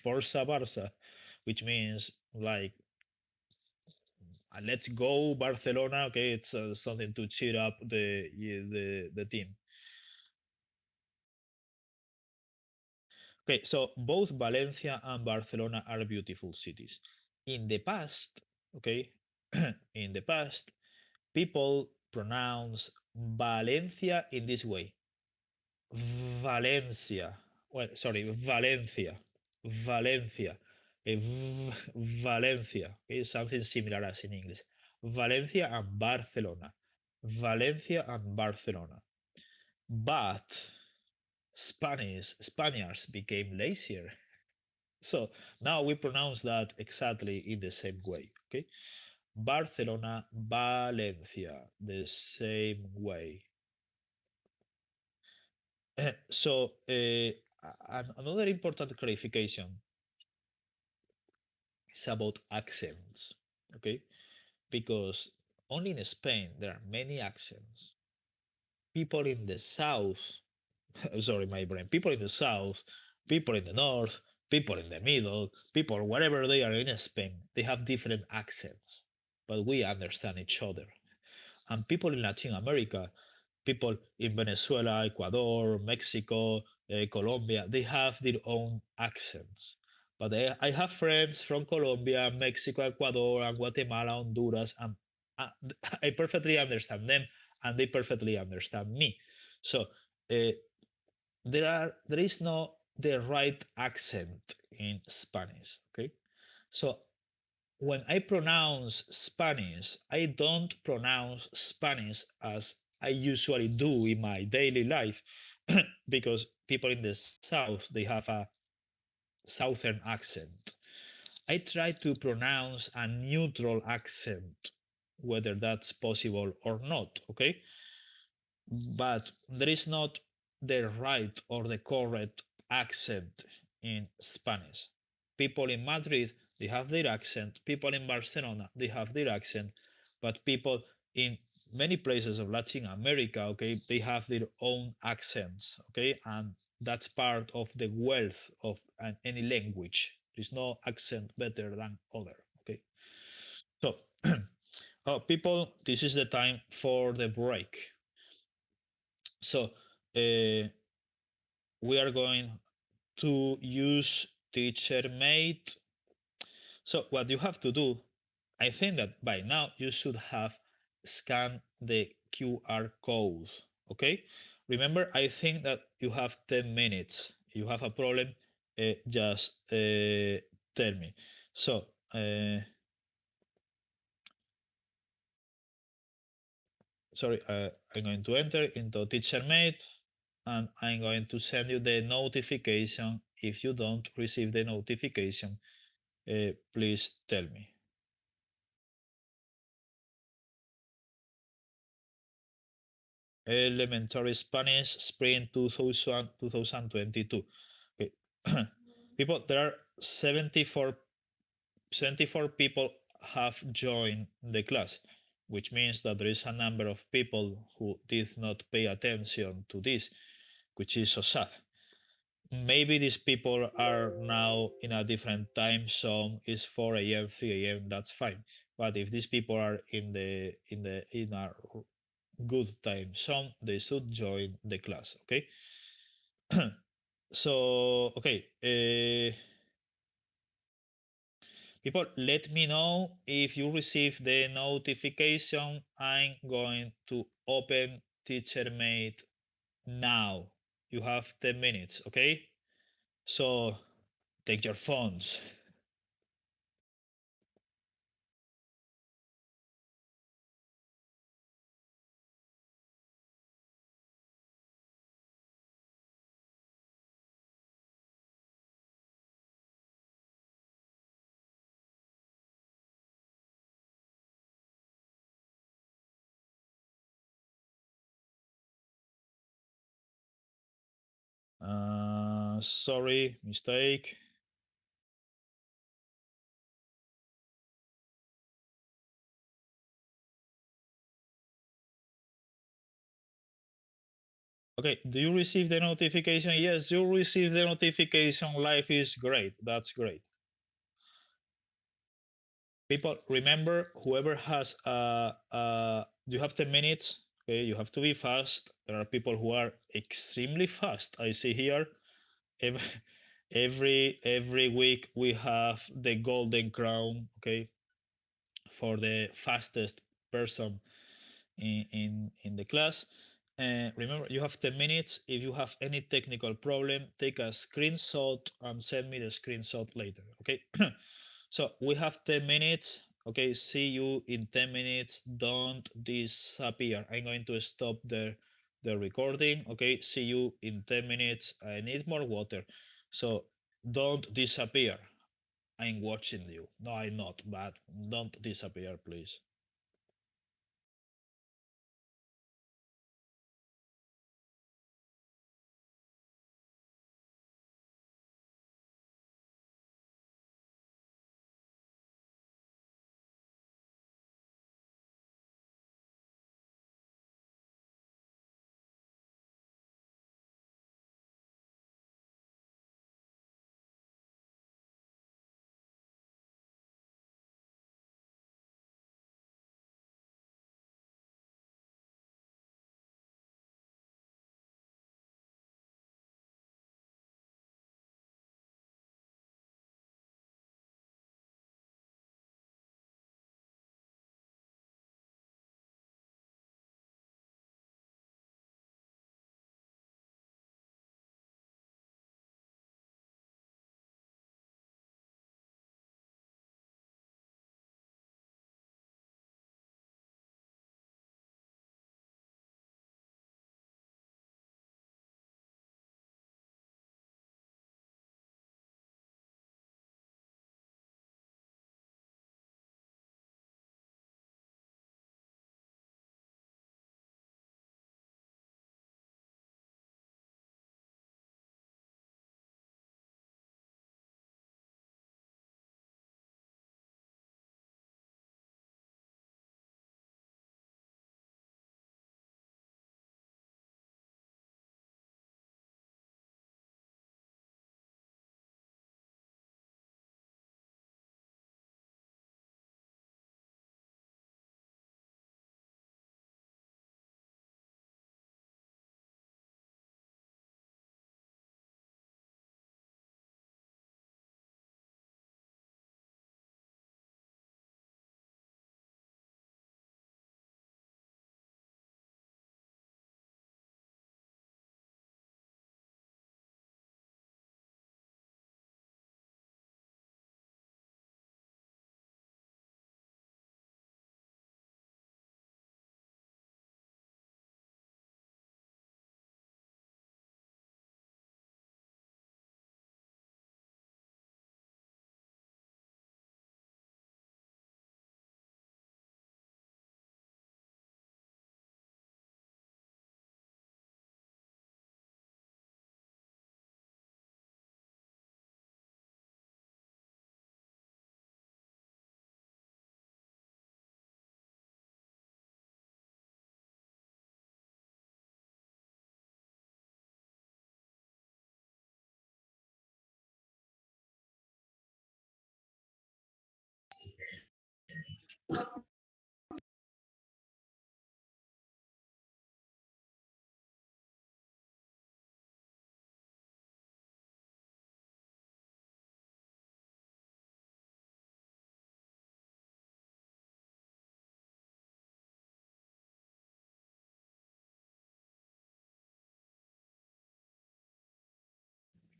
Forza Barça, which means like let's go Barcelona. Okay, it's something to cheer up the team. Okay, so both Valencia and Barcelona are beautiful cities. In the past, okay, in the past, people pronounce Valencia in this way. Valencia. Well, sorry, Valencia. Valencia. Valencia. Okay, something similar as in English. Valencia and Barcelona. Valencia and Barcelona. But Spaniards became lazier. So now we pronounce that exactly in the same way. Okay. Barcelona, Valencia, the same way. So another important clarification is about accents. Okay. Because only in Spain there are many accents. People in the south, sorry, my brain, people in the south, people in the north, people in the middle, people wherever they are in Spain, they have different accents, but we understand each other. And people in Latin America, people in Venezuela, Ecuador, Mexico, Colombia, they have their own accents. But I have friends from Colombia, Mexico, Ecuador, and Guatemala, Honduras, and uh, I perfectly understand them, and they perfectly understand me. So there is no the right accent in Spanish. Okay, so when I pronounce Spanish, I don't pronounce Spanish as I usually do in my daily life because people in the south they have a southern accent. I try to pronounce a neutral accent, whether that's possible or not, okay? But there is not the right or the correct accent in Spanish. People in Madrid, they have their accent. People in Barcelona, they have their accent. But people in many places of Latin America, okay, they have their own accents, okay, and that's part of the wealth of any language. There's no accent better than other, okay. So, Oh, people, this is the time for the break. So we are going to use TeacherMate. So what you have to do, I think that by now you should have scanned the QR code. Okay. Remember, I think that you have 10 minutes. If you have a problem, just tell me. So sorry, I'm going to enter into TeacherMate and I'm going to send you the notification. If you don't receive the notification, please tell me. Elementary Spanish Spring 2022. Okay. People, there are 74 people have joined the class, which means that there is a number of people who did not pay attention to this, which is so sad. Maybe these people are now in a different time zone. It's 4 a.m., 3 a.m. That's fine. But if these people are in a good time zone, they should join the class. Okay. So okay. People, let me know if you receive the notification. I'm going to open TeacherMate now. You have 10 minutes, okay? So take your phones. Sorry, mistake. Okay, do you receive the notification? Yes, you receive the notification. Life is great. That's great. People, remember, whoever has you have 10 minutes. Okay, you have to be fast. There are people who are extremely fast. I see here every every week we have the golden crown, okay, for the fastest person in the class. Remember, you have 10 minutes. If you have any technical problem, take a screenshot and send me the screenshot later, okay? So we have 10 minutes. Okay, see you in 10 minutes. Don't disappear. I'm going to stop the recording. Okay, see you in 10 minutes. I need more water. So don't disappear. I'm watching you. No, I'm not, but don't disappear, please.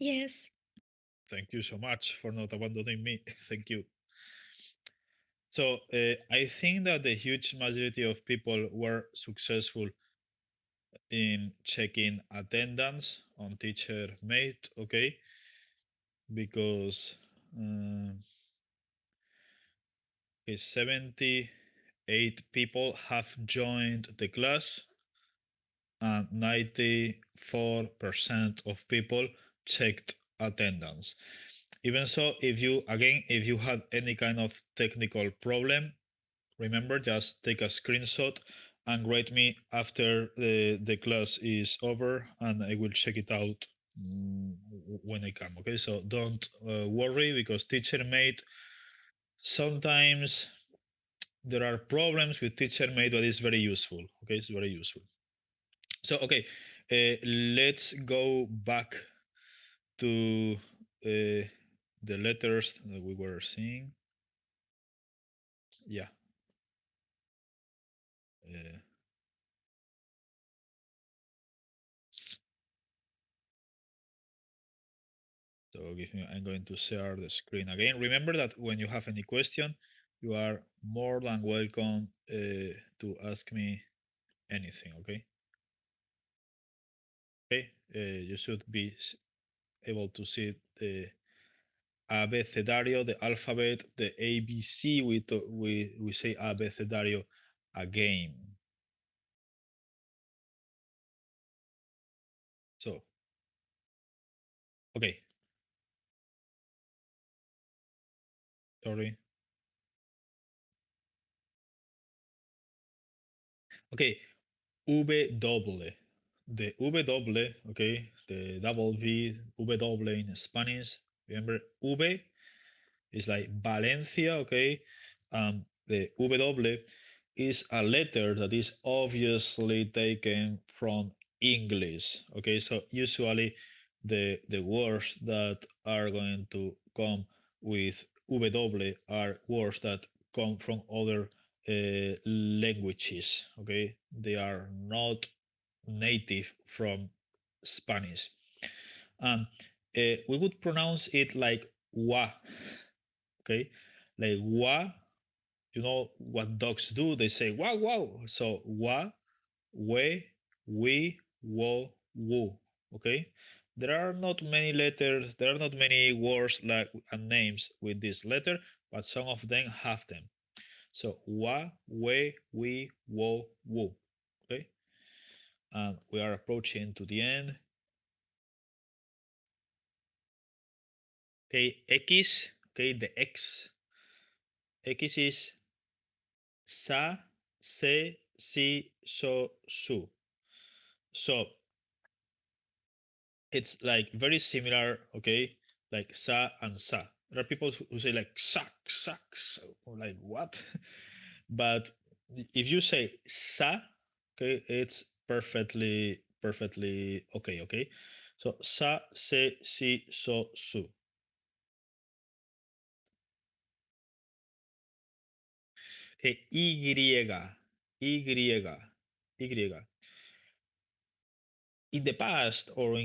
Yes. Thank you so much for not abandoning me. Thank you. So I think that the huge majority of people were successful in checking attendance on teacher mate, okay? Because okay, 78 people have joined the class and 94% of people checked attendance. Even so, if you had any kind of technical problem, remember, just take a screenshot and write me after the class is over, and I will check it out when I come. Okay, so don't worry, because TeacherMate, sometimes there are problems with TeacherMate, but it's very useful. Okay, it's very useful. So okay, let's go back to the letters that we were seeing. Yeah. Uh, So give me, I'm going to share the screen again. Remember that when you have any question, you are more than welcome to ask me anything, okay? Okay, you should be able to see the abecedario, the alphabet, the ABC. We say abecedario again. So, okay, sorry. Okay, V doble. The V doble, okay, the double V, V doble in Spanish. Remember, V is like Valencia, okay? The W is a letter that is obviously taken from English, okay? So usually the words that are going to come with W are words that come from other languages, okay? They are not native from Spanish. And we would pronounce it like wa, okay? Like wa, you know what dogs do? They say wow, wow. So wa, we, wo, woo, okay? There are not many letters, there are not many words like and names with this letter, but some of them have them. So wa, we, wo, woo, okay? And we are approaching to the end. Okay, X, okay, the X is sa, se, si, so, su. So it's like very similar, okay? Like sa and sa. There are people who say like suck, sucks, or like what? But if you say sa, okay, it's perfectly okay, okay? So sa, se, si, so, su. Okay, Y, Y. In the past, or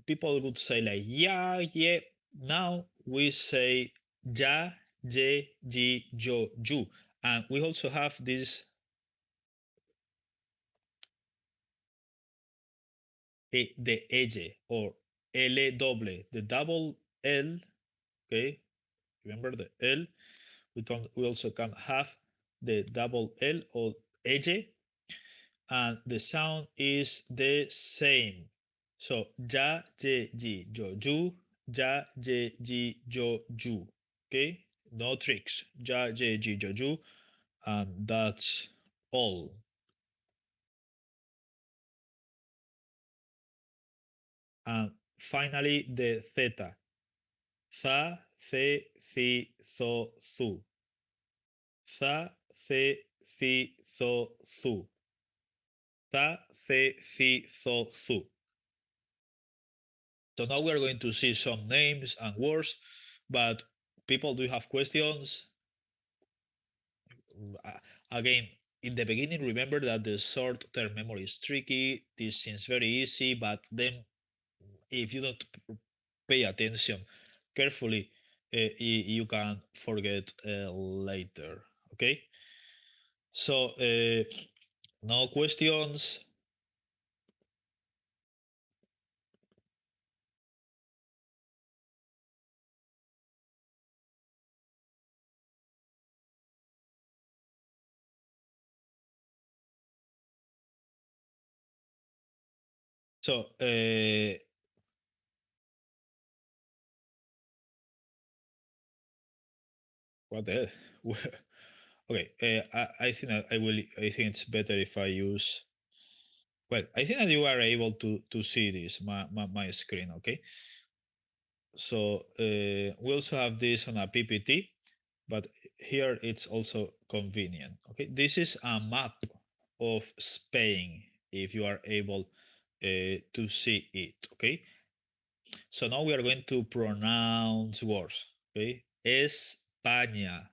people would say like yeah, yeah. Now we say ya, ye, yi, yo, you, and we also have this the elle or l double, the double l. Okay, remember the l. We also can have the double l or elle, and the sound is the same. So ya, ye, yi, yo, you, ya, ye, yi, yo, you. Okay, no tricks. Ya, ye, yi, yo, you, and that's all. And finally, the theta. Tha, the, thi, tho, thu. Za, ce, ci, zo, zu. Za, ce, ci, zo, zu. So now we are going to see some names and words, but people, do you have questions? Uh, Again, in the beginning, remember that the short-term memory is tricky. This seems very easy, but then if you don't pay attention carefully, you can forget later. Okay. So no questions. So what the hell? Okay, I think I will. I think it's better if I use. Well, I think that you are able to see this my screen. Okay, so we also have this on a PPT, but here it's also convenient. Okay, this is a map of Spain. If you are able to see it. Okay, so now we are going to pronounce words. Okay, España.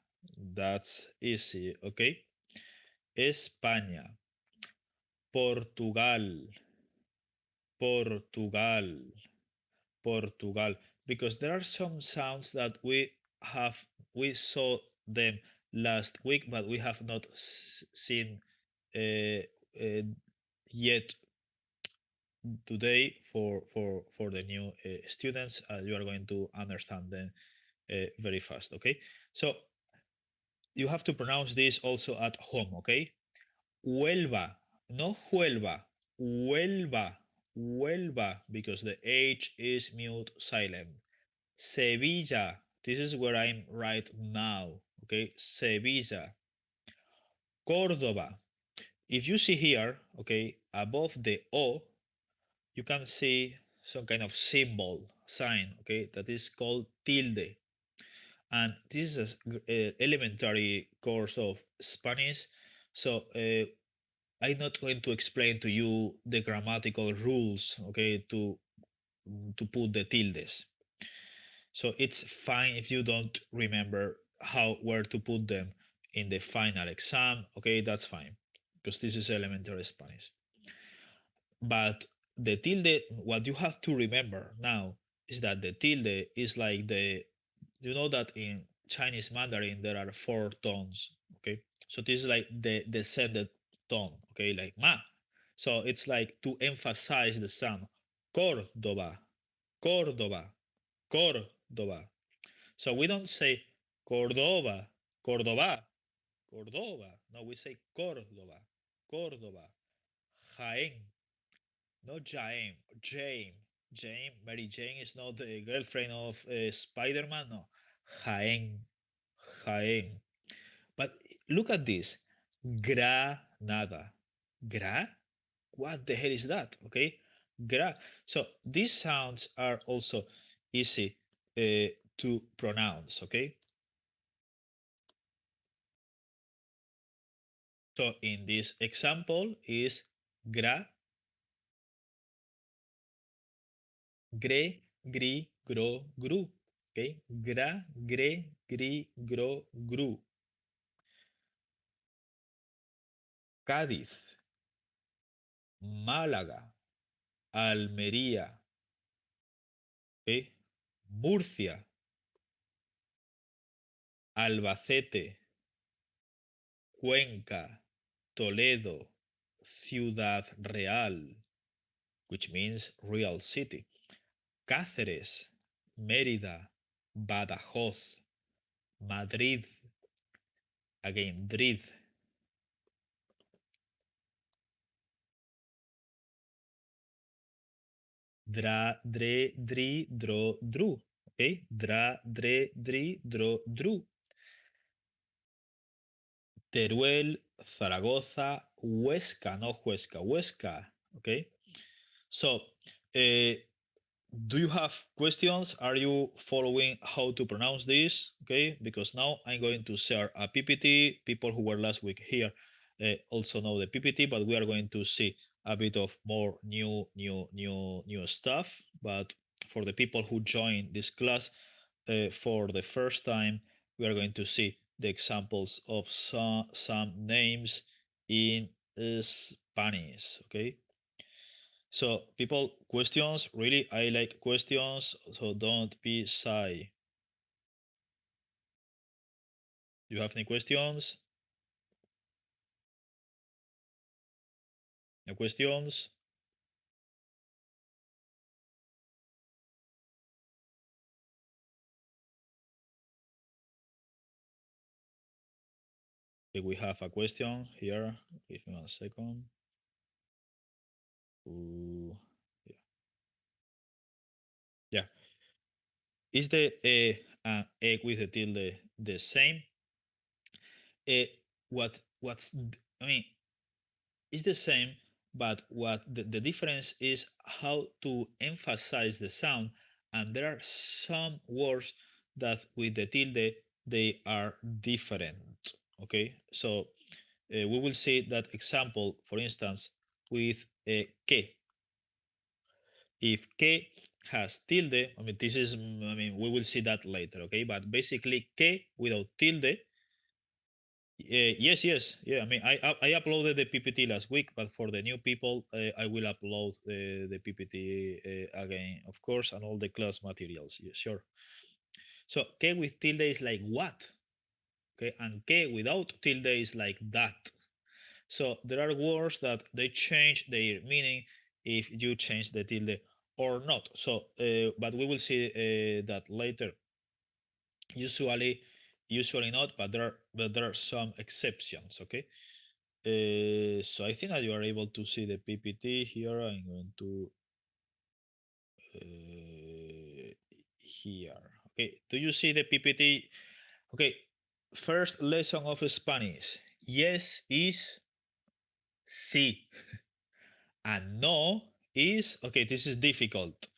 That's easy. Okay, España. Portugal, Portugal, Portugal. Because there are some sounds that we saw them last week, but we have not seen yet today for the new students. You are going to understand them very fast. Okay, so you have to pronounce this also at home. Okay, Huelva, no Huelva, Huelva, Huelva, because the H is mute silent. Sevilla, this is where I'm right now, okay? Sevilla. Córdoba. If you see here, okay, above the O, you can see some kind of symbol, sign, okay, that is called tilde. And this is an elementary course of Spanish. So I'm not going to explain to you the grammatical rules, okay, to put the tildes. So it's fine if you don't remember how where to put them in the final exam, okay, that's fine because this is elementary Spanish. But the tilde, what you have to remember now is that the tilde is like you know that in Chinese Mandarin there are four tones, okay? So this is like the descended tone, okay, like ma. So it's like to emphasize the sound. Córdoba, Córdoba, Córdoba. So we don't say Córdoba, Córdoba, Córdoba. No, we say Córdoba, Córdoba. Jaén, not Jaén, Jane. Jane, Mary Jane is not the girlfriend of Spider-Man. No, Jaén, Jaén. But look at this. Granada. Gra? What the hell is that? Okay. Gra. So these sounds are also easy to pronounce. Okay. So in this example is gra, gre, gri, gro, gru. Okay. Gra, gre, gri, gro, gru. Cádiz, Málaga, Almería, ¿ok? Murcia, Albacete, Cuenca, Toledo, Ciudad Real, which means real city, Cáceres, Mérida, Badajoz, Madrid, again, Drid, dra, dre, dri, dro, dru. Okay? Dra, dre, dri, dro, dru. Teruel, Zaragoza, Huesca, no Huesca, Huesca. Okay? So, do you have questions? Are you following how to pronounce this? Okay, because now I'm going to share a PPT. People who were last week here also know the PPT, but we are going to see a bit of more new stuff. But for the people who join this class for the first time, we are going to see the examples of some names in Spanish. Okay, so people, questions, really, I like questions, so don't be shy. You have any questions? No questions? Okay, we have a question here. Give me 1 second. Ooh, yeah. Yeah. Is the egg with the tilde the same? Uh, what's I mean, it's the same, but what the difference is how to emphasize the sound, and there are some words that with the tilde they are different. Okay, so we will see that example, for instance, with que. If que has tilde, I mean, this is, I mean, we will see that later. Okay, but basically que without tilde. Yes, yes, yeah. I mean, I uploaded the PPT last week, but for the new people, I will upload the PPT again, of course, and all the class materials. Yeah, sure. So que with tilde is like what, okay, and que without tilde is like that. So there are words that they change their meaning if you change the tilde or not. So, but we will see that later. Usually, usually not, but there are some exceptions. Okay. So I think that you are able to see the PPT here. I'm going to here. Okay, do you see the PPT? Okay, first lesson of Spanish. Yes is sí, and no is okay. This is difficult,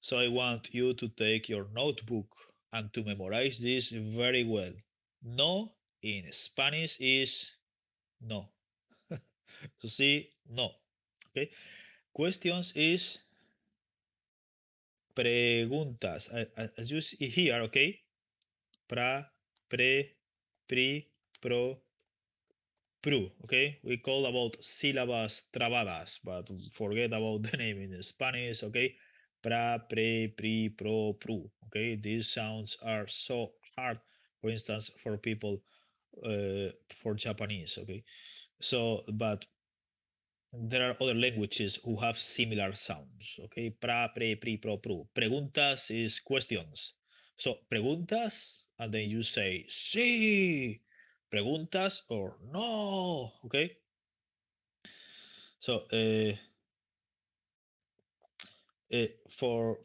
so I want you to take your notebook and to memorize this very well. No in Spanish is no. So see, no. Okay. Questions is preguntas. As you see here, okay? Pra, pre, pri, pro, pru. Okay? We call about syllabus trabadas, but forget about the name in Spanish, okay? Pra, pre, pri, pro, pru. Okay? These sounds are so hard, for instance, for people for Japanese, okay? So, but there are other languages who have similar sounds. Okay, pra, pre, pri, pro, pru. Preguntas is questions. So preguntas, and then you say sí. Preguntas or no. Okay. So for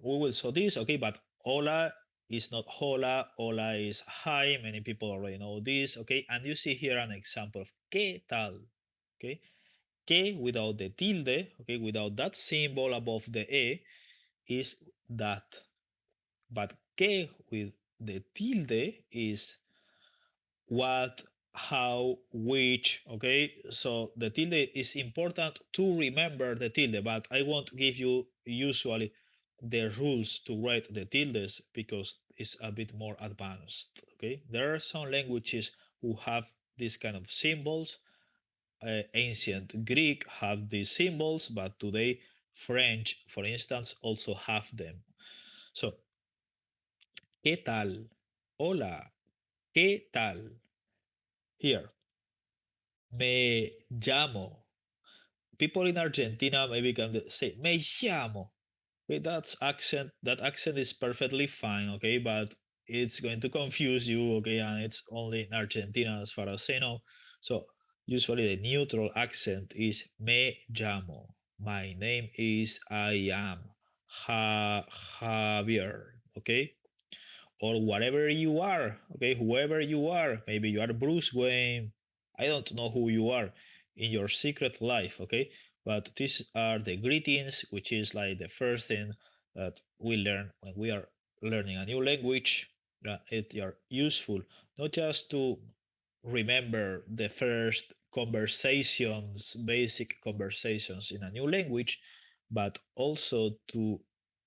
we will so this okay, but hola is not hola. Hola is hi. Many people already know this. Okay, and you see here an example of qué tal. Okay, que without the tilde, okay, without that symbol above the e, is that. But que with the tilde is what, how, which, okay? So the tilde is important to remember the tilde, but I won't give you usually the rules to write the tildes because it's a bit more advanced, okay? There are some languages who have this kind of symbols. Ancient Greek have these symbols, but today French, for instance, also have them. So, ¿qué tal? Hola, ¿qué tal? Here, me llamo. People in Argentina maybe can say me llamo. Okay, that accent is perfectly fine, okay, but it's going to confuse you, okay, and it's only in Argentina as far as I know. So usually the neutral accent is me llamo. My name is I am Javier, okay, or whatever you are, okay, whoever you are. Maybe you are Bruce Wayne. I don't know who you are in your secret life, okay, but these are the greetings, which is like the first thing that we learn when we are learning a new language, that it are useful not just to remember the first conversations, basic conversations in a new language, but also to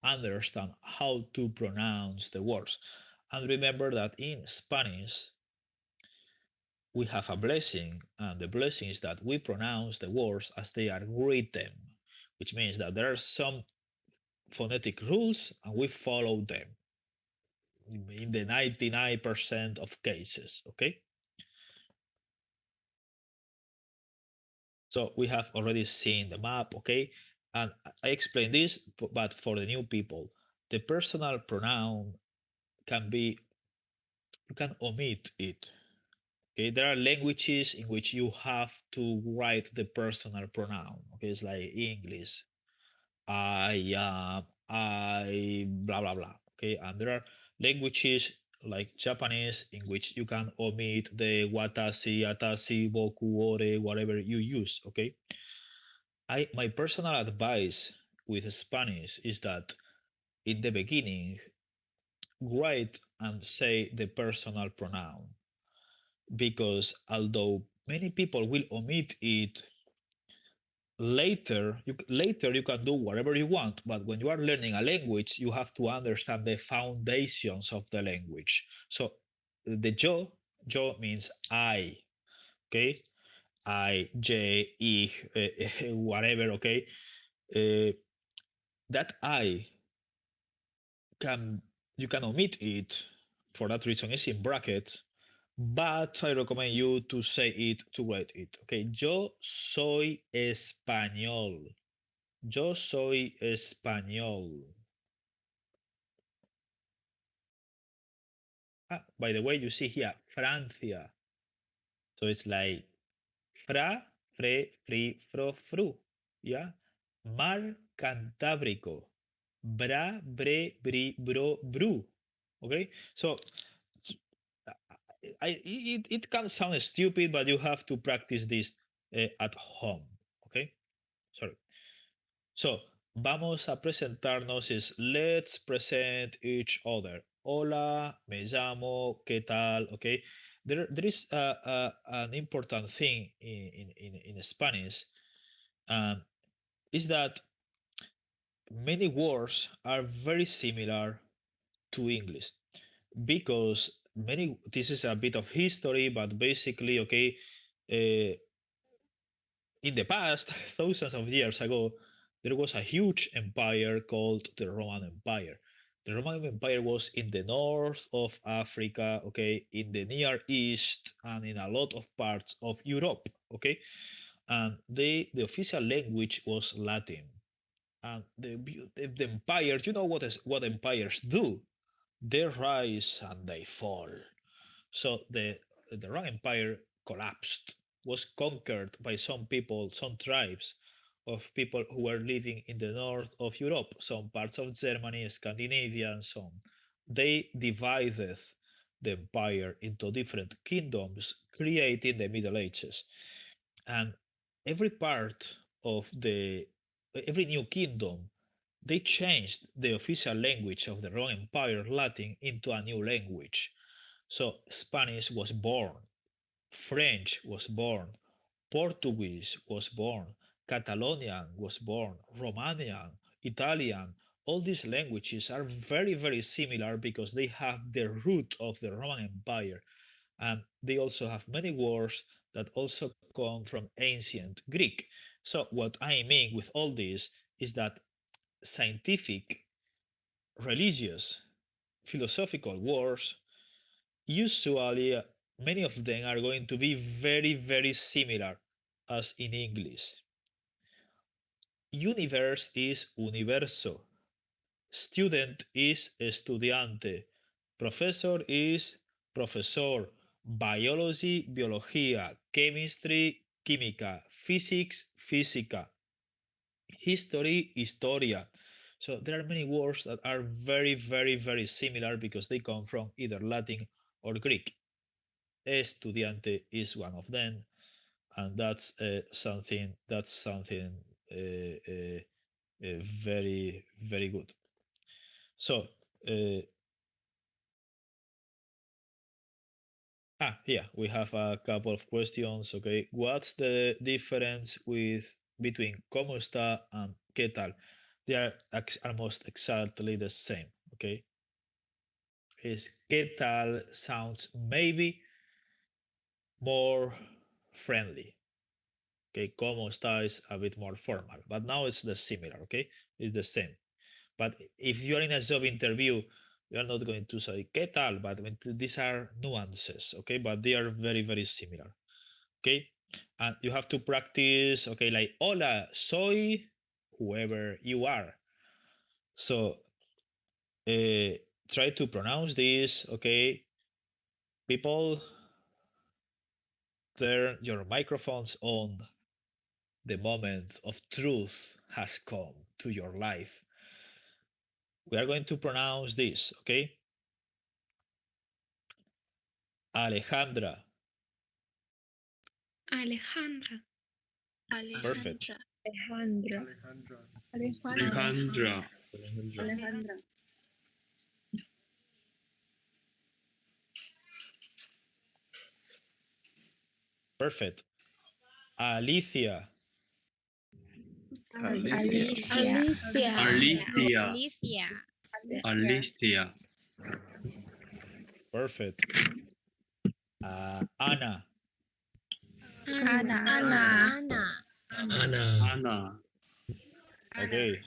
understand how to pronounce the words. And remember that in Spanish, we have a blessing, and the blessing is that we pronounce the words as they are written, which means that there are some phonetic rules and we follow them in the 99% of cases. Okay, so we have already seen the map. Okay, and I explained this, but for the new people, the personal pronoun can be, you can omit it. Okay, there are languages in which you have to write the personal pronoun. Okay, it's like English, I am, I, blah, blah, blah. Okay. And there are languages like Japanese in which you can omit the watashi, atashi, boku, ore, whatever you use. Okay. My personal advice with Spanish is that in the beginning, write and say the personal pronoun, because although many people will omit it later you can do whatever you want, but when you are learning a language you have to understand the foundations of the language. So the yo means I. Okay, I, j, whatever. Okay, uh, that I can, you can omit it. For that reason it's in brackets, but I recommend you to say it, to write it. Okay, yo soy español. Yo soy español. Ah, by the way, you see here Francia. So it's like fra, fre, fri, fro, fru. Yeah. Mar Cantábrico. Bra, bre, bri, bro, bru. Okay. So it can sound stupid, but you have to practice this at home. Okay. Sorry. So, vamos a presentarnos is let's present each other. Hola, me llamo, ¿qué tal? Okay. There is an important thing in Spanish, um, is that many words are very similar to English, because many, this is a bit of history, but basically, okay, uh, in the past, thousands of years ago, there was a huge empire called the Roman Empire. The Roman Empire was in the north of Africa, okay, in the Near East, and in a lot of parts of Europe, okay. And the official language was Latin. And the empire, you know what empires do? They rise and they fall. So the Roman Empire collapsed, was conquered by some people, some tribes of people who were living in the north of Europe, some parts of Germany, Scandinavia, and so on. They divided the empire into different kingdoms, creating the Middle Ages. And every part of every new kingdom, they changed the official language of the Roman Empire, Latin, into a new language. So Spanish was born, French was born, Portuguese was born, Catalonian was born, Romanian, Italian. All these languages are very, very similar because they have the root of the Roman Empire. And they also have many words that also come from ancient Greek. So, what I mean with all this is that scientific, religious, philosophical words, usually many of them are going to be very, very similar as in English. Universe is universo. Student is estudiante. Professor is profesor. Biology, biología. Chemistry, química. Physics, física. History, historia. So there are many words that are very, very, very similar because they come from either Latin or Greek. Estudiante is one of them, and that's something very, very good. So, uh, yeah, we have a couple of questions. Okay, what's the difference with between cómo está and qué tal? They are almost exactly the same. Okay, is qué tal sounds maybe more friendly. Okay, cómo está is a bit more formal, but now it's the similar. Okay, it's the same. But if you're in a job interview, you're not going to say qué tal, but these are nuances. Okay, but they are very very similar. Okay, and you have to practice. Okay, like hola, soy whoever you are. So try to pronounce this. Okay, people, turn your microphones on. The moment of truth has come to your life. We are going to pronounce this. Okay, Alejandra. Alejandra. Perfect. Alejandra. Alejandra. Alejandra. Perfect. Alicia. Alicia. Alicia. Alicia. Alicia. Perfect. Ana. Ana. Anna. Anna. Ana. Okay,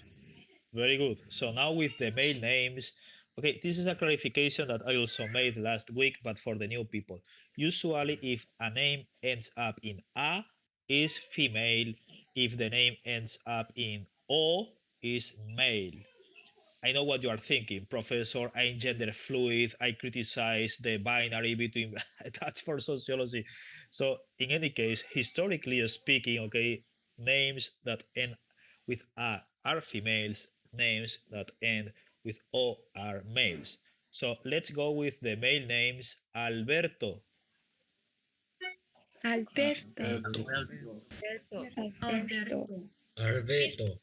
very good. So now with the male names, okay, this is a clarification that I also made last week, but for the new people. Usually, if a name ends up in A, is female. If the name ends up in O, is male. I know what you are thinking, Professor. I'm gender fluid. I criticize the binary between. That's for sociology. So, in any case, historically speaking, okay, names that end with A are females, names that end with O are males. So, let's go with the male names. Alberto. Alberto. Alberto. Alberto.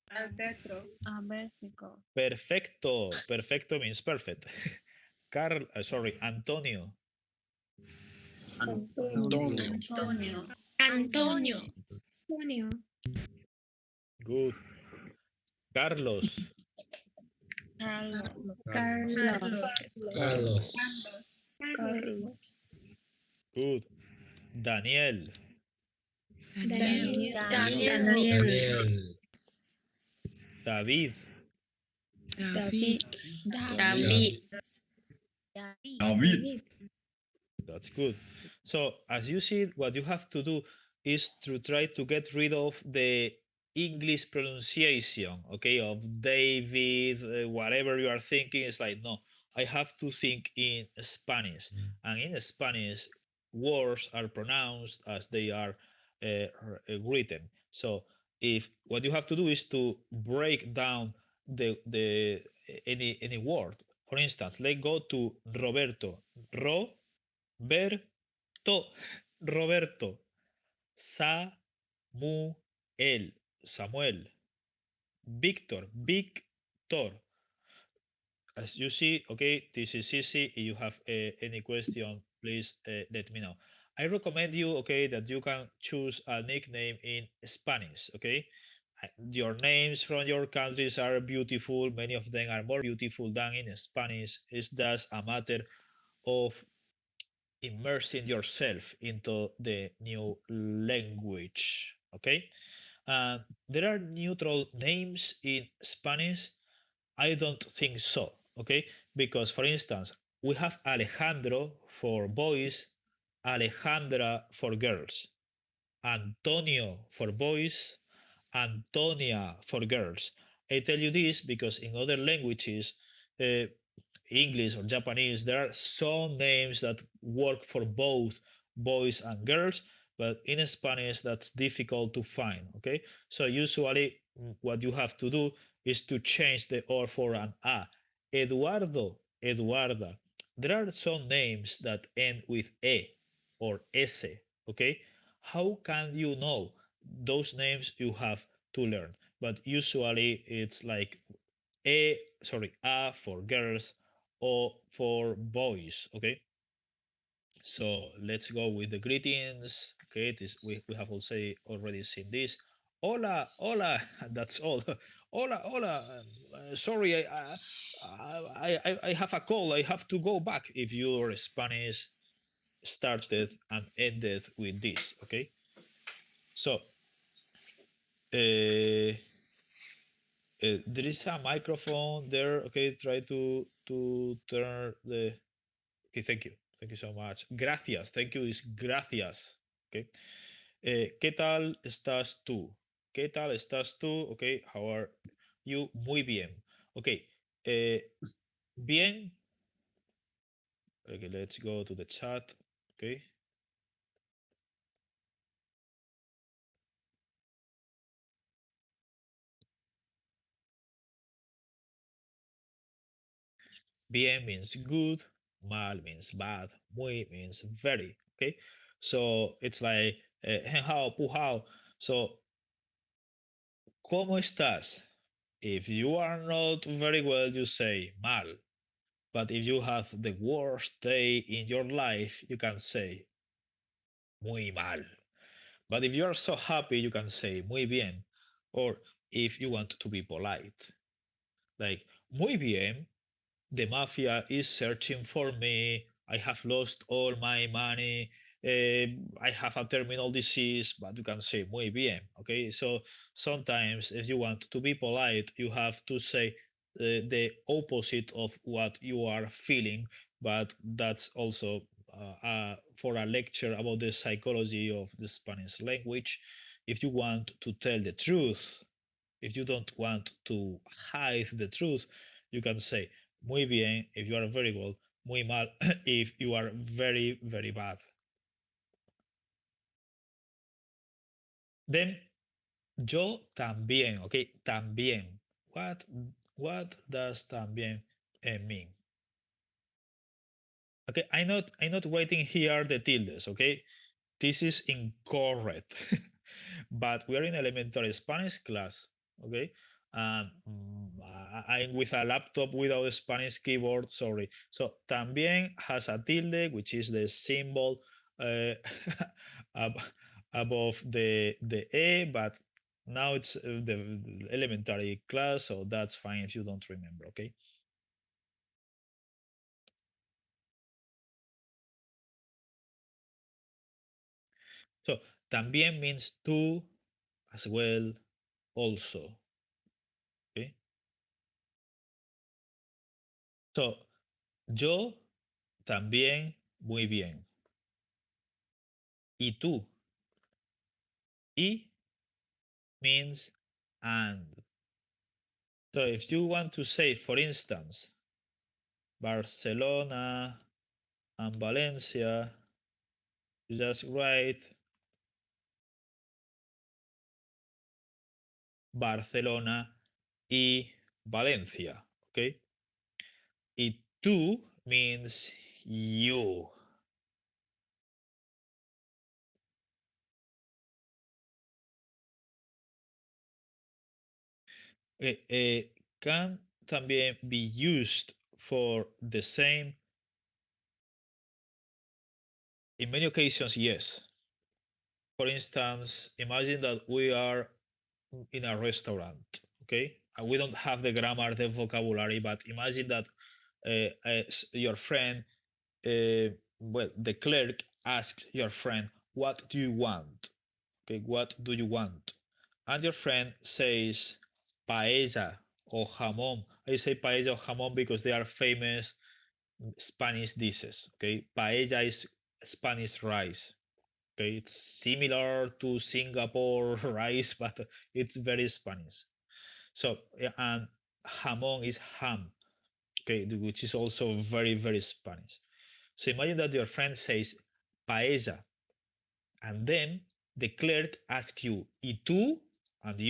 Alberto. México. Perfecto. Perfecto means perfect. Sorry, Antonio. Antonio. Antonio. Good. Carlos. Carlos. Carlos. Carlos. Good. Daniel. Daniel. Daniel. David. David. David. David. That's good. So, as you see, what you have to do is to try to get rid of the English pronunciation, okay, of David, whatever you are thinking. It's like, no, I have to think in Spanish. And in Spanish, words are pronounced as they are written. So, if what you have to do is to break down the any word. For instance, let's go to Roberto. Berto, Roberto, Samuel, Samuel, Víctor, Víctor. As you see, okay, this is easy. If you have any question, please let me know. I recommend you, okay, that you can choose a nickname in Spanish, okay? Your names from your countries are beautiful. Many of them are more beautiful than in Spanish. It's just a matter of immersing yourself into the new language. Okay, and there are neutral names in Spanish. I don't think so. Okay, because for instance, we have Alejandro for boys, Alejandra for girls, Antonio for boys, Antonia for girls. I tell you this because in other languages, uh, English or Japanese, there are some names that work for both boys and girls, but in Spanish that's difficult to find. Okay, so usually what you have to do is to change the O for an A. Eduardo, Eduarda. There are some names that end with E or S. Okay, how can you know those names? You have to learn, but usually it's like A for girls, O for boys. Okay. So let's go with the greetings. Okay, we have also already seen this. Hola, hola. That's all. Hola, hola. Sorry, I have a call. I have to go back. If your Spanish started and ended with this, okay. So there is a microphone there. Okay, try to turn the. Okay, thank you so much. Gracias, thank you is gracias. Okay. ¿Qué tal estás tú? ¿Qué tal estás tú? Okay, how are you? Muy bien. Okay. Bien. Okay, let's go to the chat. Okay. Bien means good, mal means bad, muy means very. Okay, so it's like hao, pu hao. So, ¿cómo estás? If you are not very well, you say mal. But if you have the worst day in your life, you can say muy mal. But if you are so happy, you can say muy bien. Or if you want to be polite, like muy bien, the mafia is searching for me. I have lost all my money. I have a terminal disease, but you can say muy bien. Okay, so sometimes if you want to be polite, you have to say the opposite of what you are feeling, but that's also for a lecture about the psychology of the Spanish language. If you want to tell the truth, if you don't want to hide the truth, you can say muy bien if you are very well, muy mal if you are very, very bad. Then yo también, okay, también. What does también mean? Okay, I'm not writing here the tildes, okay? This is incorrect. But we are in elementary Spanish class, okay? And I'm with a laptop without a Spanish keyboard, sorry. So también has a tilde, which is the symbol above the E, but now it's the elementary class, so that's fine if you don't remember, okay? So también means too, as well, also. Okay. So yo también muy bien. Y tú. Y means and. So if you want to say, for instance, Barcelona and Valencia, you just write Barcelona y Valencia. Okay. Y tú means you. Can también be used for the same. In many occasions, yes. For instance, imagine that we are in a restaurant, okay? And we don't have the grammar, the vocabulary, but imagine that your friend, well, the clerk asks your friend, "What do you want?" Okay, what do you want? And your friend says, paella or jamón. I say paella or jamón because they are famous Spanish dishes. Okay, paella is Spanish rice. Okay, it's similar to Singapore rice, but it's very Spanish. So and jamón is ham. Okay, which is also very, very Spanish. So imagine that your friend says paella, and then the clerk asks you y tú, and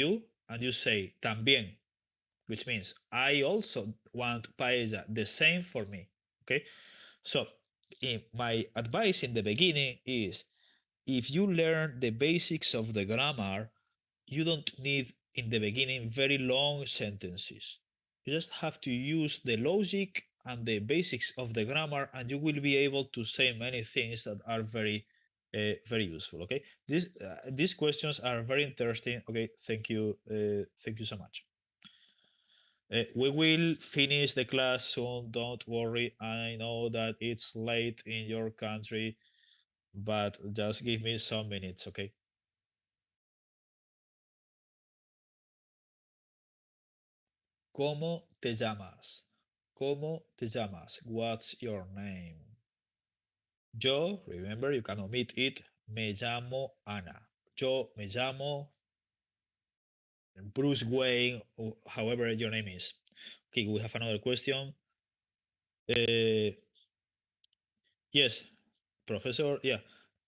you say también, which means I also want paella, the same for me. Okay, so my advice in the beginning is, if you learn the basics of the grammar, you don't need in the beginning very long sentences. You just have to use the logic and the basics of the grammar, and you will be able to say many things that are very useful. Okay, these questions are very interesting. Okay, thank you so much. We will finish the class soon. Don't worry. I know that it's late in your country, but just give me some minutes, okay? ¿Cómo te llamas? ¿Cómo te llamas? What's your name? Yo, remember, you can omit it. Me llamo Ana. Yo me llamo Bruce Wayne, or however your name is. Okay, we have another question. Yes, professor, yeah.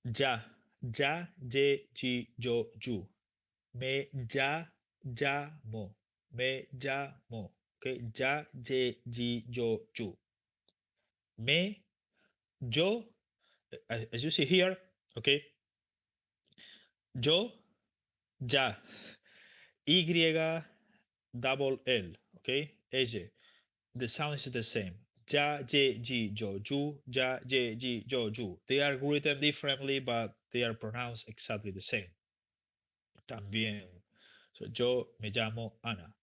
Ya, ya, ye, ji, yo, you. Me llamo. Me llamo. Okay, ya, ye, ji, yo, you. Me, yo, as you see here, okay, yo, ya, Y, double L, okay, ella. The sound is the same. Ja, ye, ji, yo, you, ja, ye, ji, yo, you. They are written differently, but they are pronounced exactly the same. También. So, yo me llamo Ana.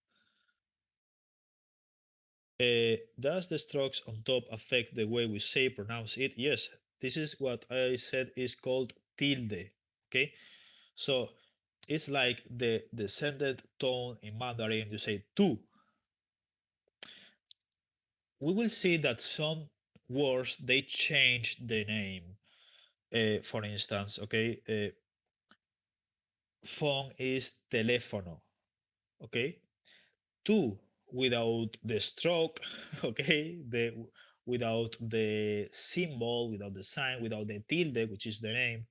Does the strokes on top affect the way we say pronounce it? Yes, this is what I said is called tilde. Okay, so it's like the descended tone in Mandarin. You say tu. We will see that some words they change the name. For instance, okay, phone is teléfono. Okay, tu without the stroke, okay, without the symbol, without the sign, without the tilde, which is the name.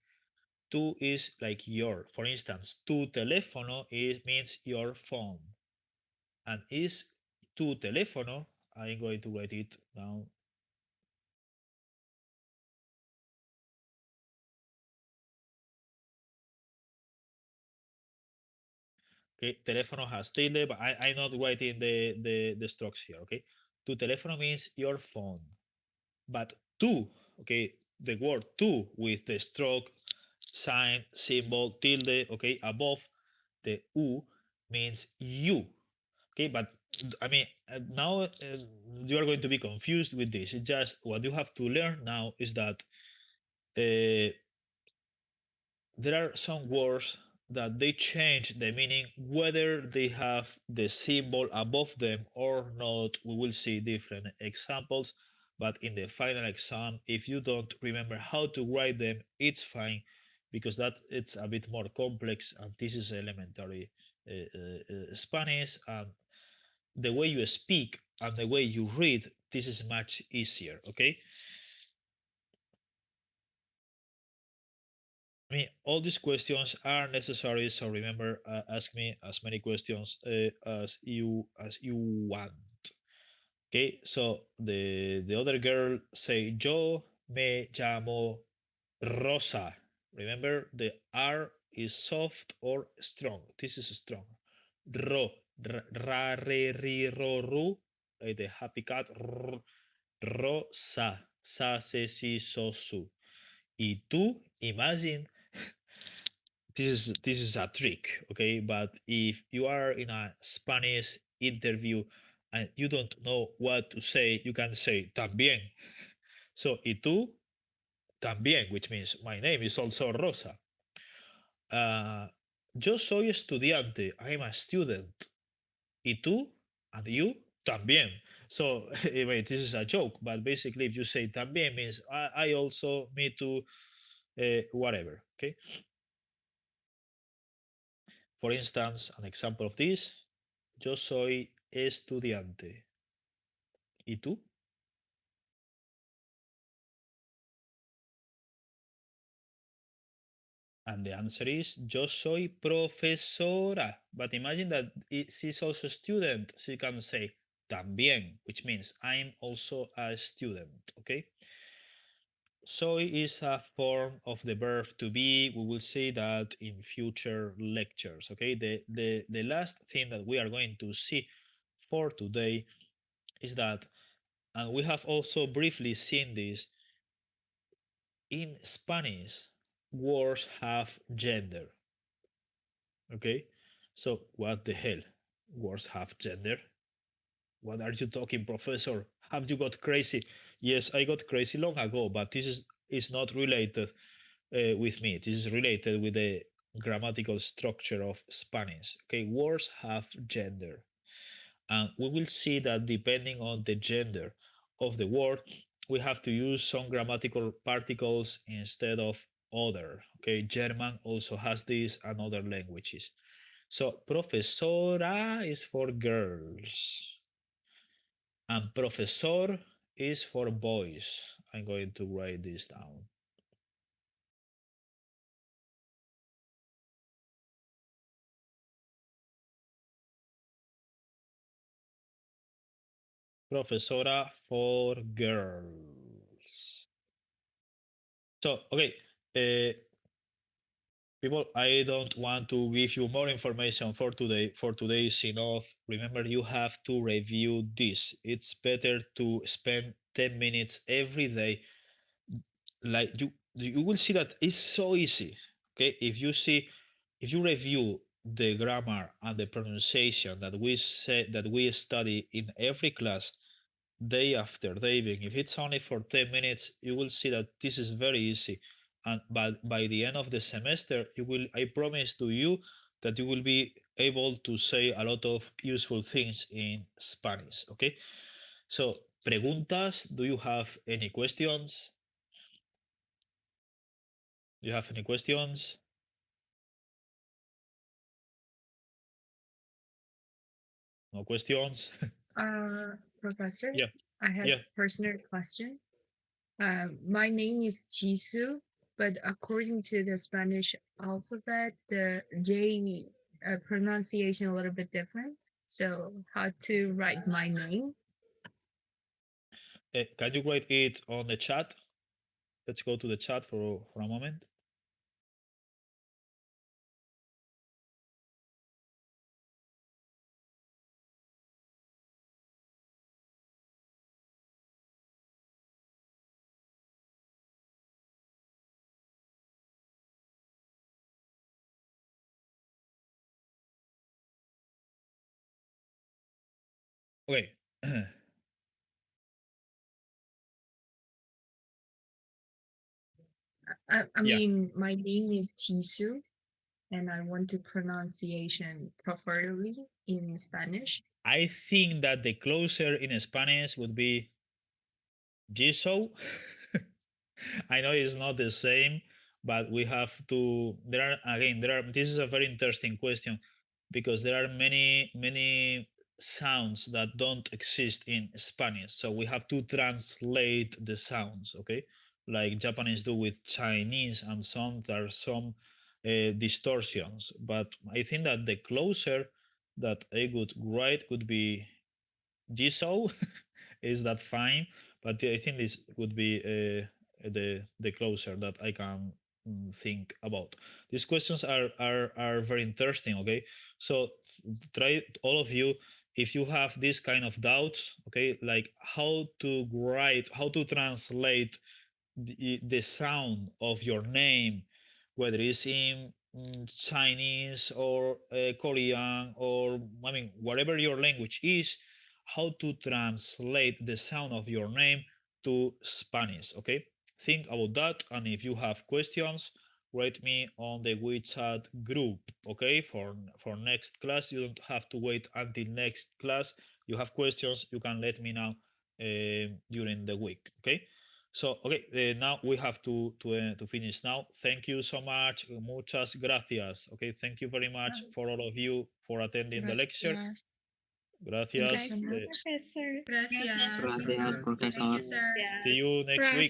Tu is like your. For instance, tu teléfono means your phone, and is tu teléfono. I'm going to write it down. Okay, teléfono has tilde, but I'm not writing the strokes here. Okay, tu teléfono means your phone. But tu, okay, the word tu with the stroke, sign, symbol, tilde, okay, above the u means you. Okay, but I mean, now you are going to be confused with this. It's just what you have to learn now is that there are some words that they change the meaning whether they have the symbol above them or not. We will see different examples, but in the final exam, if you don't remember how to write them, it's fine, because that it's a bit more complex, and this is elementary Spanish, and the way you speak and the way you read, this is much easier. Okay, I mean, all these questions are necessary, so remember, ask me as many questions as you want. Okay, so the other girl say yo me llamo Rosa. Remember, the R is soft or strong. This is strong. Ro, ra, re, ri, ro, ru. The happy cat. Rosa, sa, se, si, so, su. Y tú, imagine, this is a trick, okay? But if you are in a Spanish interview and you don't know what to say, you can say también. So, y tú también, which means my name is also Rosa. Yo soy estudiante. I'm a student. Y tú and you también. So, anyway, this is a joke, but basically, if you say también means I also, me too, whatever, okay? For instance, an example of this, yo soy estudiante. ¿Y tú? And the answer is, yo soy profesora. But imagine that she's also a student. She can say también, which means I'm also a student, okay? Soy is a form of the verb to be. We will see that in future lectures, okay? The last thing that we are going to see for today is that, and we have also briefly seen this, in Spanish, words have gender. Okay? So, what the hell? Words have gender? What are you talking, professor? Have you got crazy? Yes, I got crazy long ago, but this is not related with me. This is related with the grammatical structure of Spanish. Okay, words have gender. And we will see that depending on the gender of the word, we have to use some grammatical particles instead of other. Okay, German also has this and other languages. So, profesora is for girls, and profesor is for boys. I'm going to write this down. Profesora for girls. So, okay, people, I don't want to give you more information for today. For today is enough. Remember, you have to review this. It's better to spend 10 minutes every day. Like you will see that it's so easy. Okay, if you review the grammar and the pronunciation that we say that we study in every class day after day, even if it's only for 10 minutes, you will see that this is very easy. And by the end of the semester, I promise to you that you will be able to say a lot of useful things in Spanish. Okay, so preguntas, do you have any questions? Do you have any questions? No questions? Professor, Yeah, I have yeah. a personal question. My name is Chisu, but according to the Spanish alphabet, the J pronunciation a little bit different. So how to write my name? Can you write it on the chat? Let's go to the chat for a moment. Okay. I Yeah. mean, my name is Chisu, and I want to pronunciation preferably in Spanish. I think that the closer in Spanish would be Jisoo. I know it's not the same, but we have to. This is a very interesting question because there are many sounds that don't exist in Spanish. So we have to translate the sounds, okay? Like Japanese do with Chinese, and there are some distortions. But I think that the closer that I could write could be Jisoo. Is that fine? But I think this would be the closer that I can think about. These questions are very interesting. Okay, so try all of you, if you have this kind of doubts. Okay, like how to write, how to translate the sound of your name, whether it's in Chinese or Korean, or I mean whatever your language is, how to translate the sound of your name to Spanish. Okay, think about that, and if you have questions, write me on the WeChat group. Okay, for next class, you don't have to wait until next class. You have questions, you can let me know during the week. Okay. So, okay, now we have to finish now. Thank you so much. Muchas gracias. Okay, thank you very much for all of you for attending the lecture. Thank you Gracias. so much. Professor. Gracias. Gracias, profesor. See you next week.